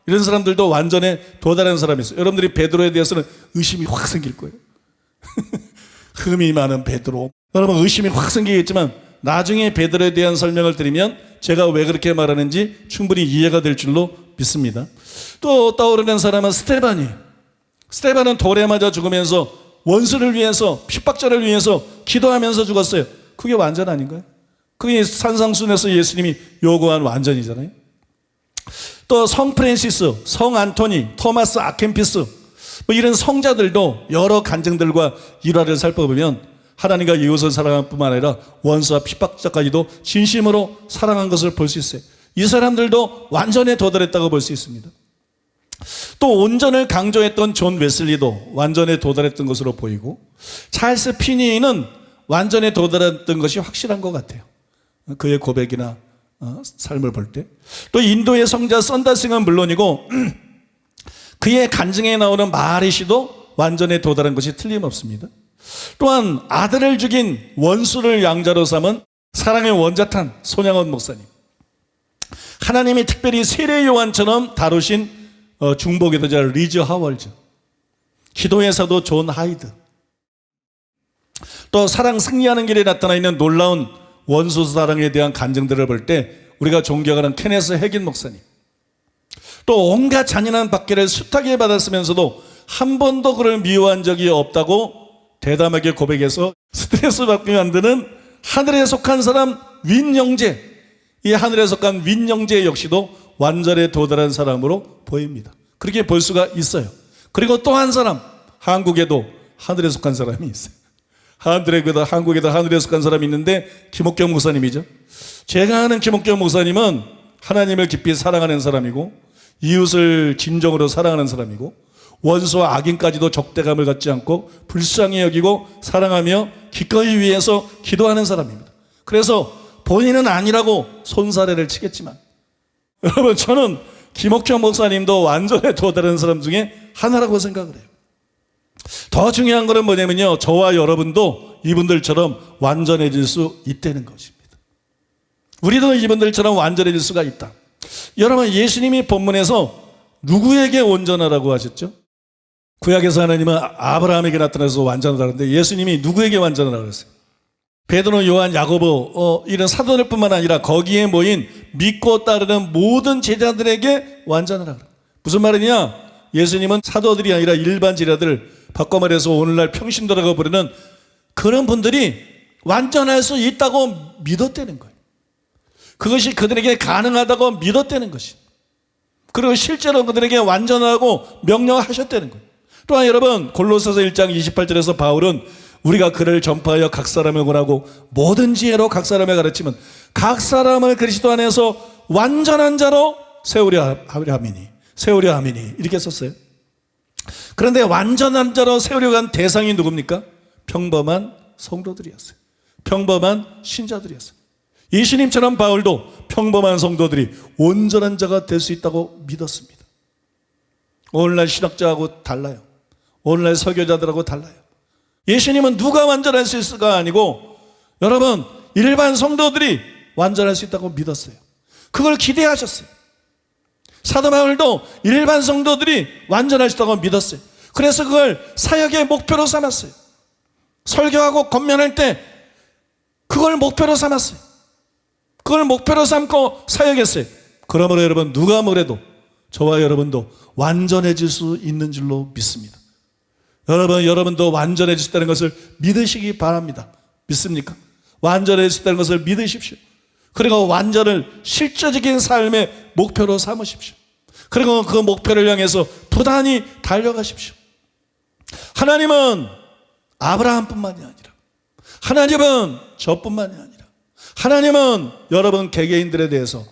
이런 사람들도 완전에 도달한 사람이 있어요. 여러분들이 베드로에 대해서는 의심이 확 생길 거예요. 흠이 많은 베드로. 여러분 의심이 확 생기겠지만 나중에 베드로에 대한 설명을 드리면 제가 왜 그렇게 말하는지 충분히 이해가 될 줄로 믿습니다. 또 떠오르는 사람은 스데반이에요. 스데반은 돌에 맞아 죽으면서 원수를 위해서, 핍박자를 위해서 기도하면서 죽었어요. 그게 완전 아닌가요? 그게 산상순에서 예수님이 요구한 완전이잖아요. 또 성 프란시스, 성 안토니, 토마스 아켄피스 뭐 이런 성자들도 여러 간증들과 일화를 살펴보면 하나님과 이웃을 사랑할 뿐만 아니라 원수와 핍박자까지도 진심으로 사랑한 것을 볼 수 있어요. 이 사람들도 완전에 도달했다고 볼 수 있습니다. 또 온전을 강조했던 존 웨슬리도 완전에 도달했던 것으로 보이고, 찰스 피니는 완전에 도달했던 것이 확실한 것 같아요. 그의 고백이나 삶을 볼 때. 또 인도의 성자 썬다싱은 물론이고 그의 간증에 나오는 마하리시도 완전에 도달한 것이 틀림없습니다. 또한 아들을 죽인 원수를 양자로 삼은 사랑의 원자탄 손양원 목사님, 하나님이 특별히 세례 요한처럼 다루신 중보기도자 리즈 하월즈, 기도의 사도 존 하이드, 또 사랑 승리하는 길에 나타나 있는 놀라운 원수 사랑에 대한 간증들을 볼 때 우리가 존경하는 케네스 핵인 목사님, 또 온갖 잔인한 박해를 숱하게 받았으면서도 한 번도 그를 미워한 적이 없다고 대담하게 고백해서 스트레스 받게 만드는 하늘에 속한 사람 윈영재, 이 하늘에 속한 윈영재 역시도 완전에 도달한 사람으로 보입니다. 그렇게 볼 수가 있어요. 그리고 또 한 사람, 한국에도 하늘에 속한 사람이 있어요. 한국에도 하늘에 속한 사람이 있는데 김옥경 목사님이죠. 제가 아는 김옥경 목사님은 하나님을 깊이 사랑하는 사람이고 이웃을 진정으로 사랑하는 사람이고 원수와 악인까지도 적대감을 갖지 않고 불쌍히 여기고 사랑하며 기꺼이 위해서 기도하는 사람입니다. 그래서 본인은 아니라고 손사래를 치겠지만 여러분, 저는 김옥경 목사님도 완전에 도달한 사람 중에 하나라고 생각을 해요. 더 중요한 것은 뭐냐면요, 저와 여러분도 이분들처럼 완전해질 수 있다는 것입니다. 우리도 이분들처럼 완전해질 수가 있다. 여러분, 예수님이 본문에서 누구에게 온전하라고 하셨죠? 구약에서 하나님은 아브라함에게 나타나서 완전하다는데 예수님이 누구에게 완전하라고 했어요? 베드로, 요한, 야고보 이런 사도들 뿐만 아니라 거기에 모인 믿고 따르는 모든 제자들에게 완전하라. 무슨 말이냐? 예수님은 사도들이 아니라 일반 제자들, 바꿔 말해서 오늘날 평신도라고 부르는 그런 분들이 완전할 수 있다고 믿었다는 거예요. 그것이 그들에게 가능하다고 믿었다는 것이. 그리고 실제로 그들에게 완전하고 명령하셨다는 거예요. 또한 여러분, 골로새서 1장 28절에서 바울은 우리가 그를 전파하여 각 사람을 권하고 모든 지혜로 각 사람을 가르치면 각 사람을 그리스도 안에서 완전한 자로 세우려 함이니 이렇게 썼어요. 그런데 완전한 자로 세우려고 한 대상이 누굽니까? 평범한 성도들이었어요. 평범한 신자들이었어요. 예수님처럼 바울도 평범한 성도들이 온전한 자가 될 수 있다고 믿었습니다. 오늘날 신학자하고 달라요. 오늘날 설교자들하고 달라요. 예수님은 누가 완전할 수 있을까 아니고 여러분, 일반 성도들이 완전할 수 있다고 믿었어요. 그걸 기대하셨어요. 사도 바울도 일반 성도들이 완전할 수 있다고 믿었어요. 그래서 그걸 사역의 목표로 삼았어요. 설교하고 권면할 때 그걸 목표로 삼았어요. 그걸 목표로 삼고 사역했어요. 그러므로 여러분, 누가 뭐래도 저와 여러분도 완전해질 수 있는 줄로 믿습니다. 여러분도 완전해질 수 있다는 것을 믿으시기 바랍니다. 믿습니까? 완전해질 수 있다는 것을 믿으십시오. 그리고 완전을 실제적인 삶의 목표로 삼으십시오. 그리고 그 목표를 향해서 부단히 달려가십시오. 하나님은 아브라함뿐만이 아니라, 하나님은 저뿐만이 아니라, 하나님은 여러분 개개인들에 대해서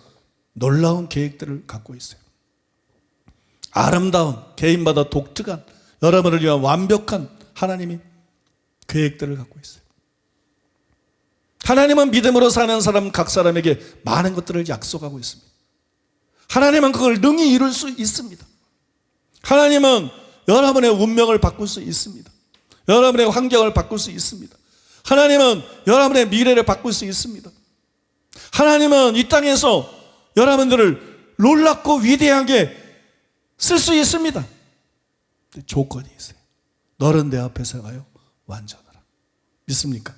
놀라운 계획들을 갖고 있어요. 아름다운, 개인마다 독특한, 여러분을 위한 완벽한 하나님이 계획들을 갖고 있어요. 하나님은 믿음으로 사는 사람 각 사람에게 많은 것들을 약속하고 있습니다. 하나님은 그걸 능히 이룰 수 있습니다. 하나님은 여러분의 운명을 바꿀 수 있습니다. 여러분의 환경을 바꿀 수 있습니다. 하나님은 여러분의 미래를 바꿀 수 있습니다. 하나님은 이 땅에서 여러분들을 놀랍고 위대하게 쓸 수 있습니다. 조건이 있어요. 너는 내 앞에 서가요 완전하라. 믿습니까?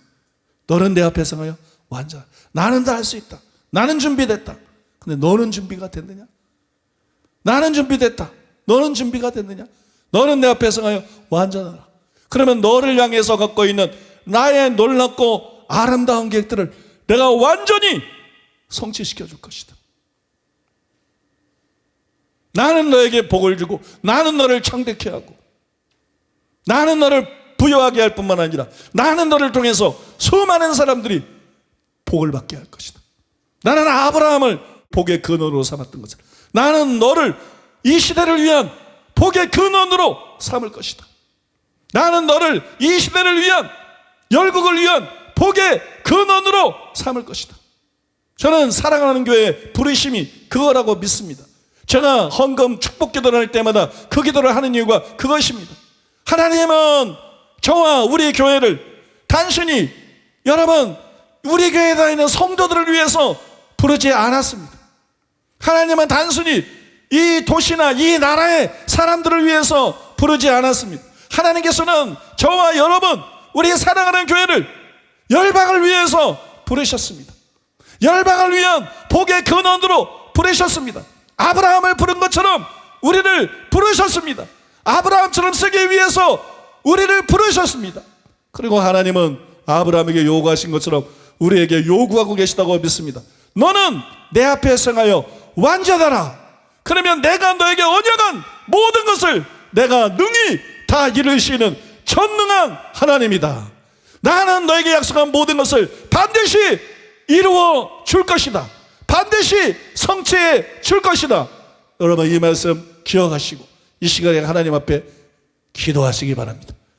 너는 내 앞에 성하여 완전하라. 나는 다 할 수 있다. 나는 준비됐다. 근데 너는 준비가 됐느냐? 나는 준비됐다. 너는 준비가 됐느냐? 너는 내 앞에 성하여 완전하라. 그러면 너를 향해서 갖고 있는 나의 놀랍고 아름다운 계획들을 내가 완전히 성취시켜 줄 것이다. 나는 너에게 복을 주고 나는 너를 창대케 하고 나는 너를 부여하게 할 뿐만 아니라 나는 너를 통해서 수많은 사람들이 복을 받게 할 것이다. 나는 아브라함을 복의 근원으로 삼았던 것을 나는 너를 이 시대를 위한 복의 근원으로 삼을 것이다. 나는 너를 이 시대를 위한 열국을 위한 복의 근원으로 삼을 것이다. 저는 사랑하는 교회의 부르심이 그거라고 믿습니다. 제가 헌금 축복 기도를 할 때마다 그 기도를 하는 이유가 그것입니다. 하나님은 저와 우리 교회를 단순히 여러분 우리 교회에 다니는 성도들을 위해서 부르지 않았습니다. 하나님은 단순히 이 도시나 이 나라의 사람들을 위해서 부르지 않았습니다. 하나님께서는 저와 여러분 우리 사랑하는 교회를 열방을 위해서 부르셨습니다. 열방을 위한 복의 근원으로 부르셨습니다. 아브라함을 부른 것처럼 우리를 부르셨습니다. 아브라함처럼 쓰기 위해서 우리를 부르셨습니다. 그리고 하나님은 아브라함에게 요구하신 것처럼 우리에게 요구하고 계시다고 믿습니다. 너는 내 앞에 성하여 완전하라. 그러면 내가 너에게 언약한 모든 것을 내가 능히 다 이루시는 전능한 하나님이다. 나는 너에게 약속한 모든 것을 반드시 이루어 줄 것이다. 반드시 성취해 줄 것이다. 여러분 이 말씀 기억하시고 이 시간에 하나님 앞에 기도하시기 바랍니다.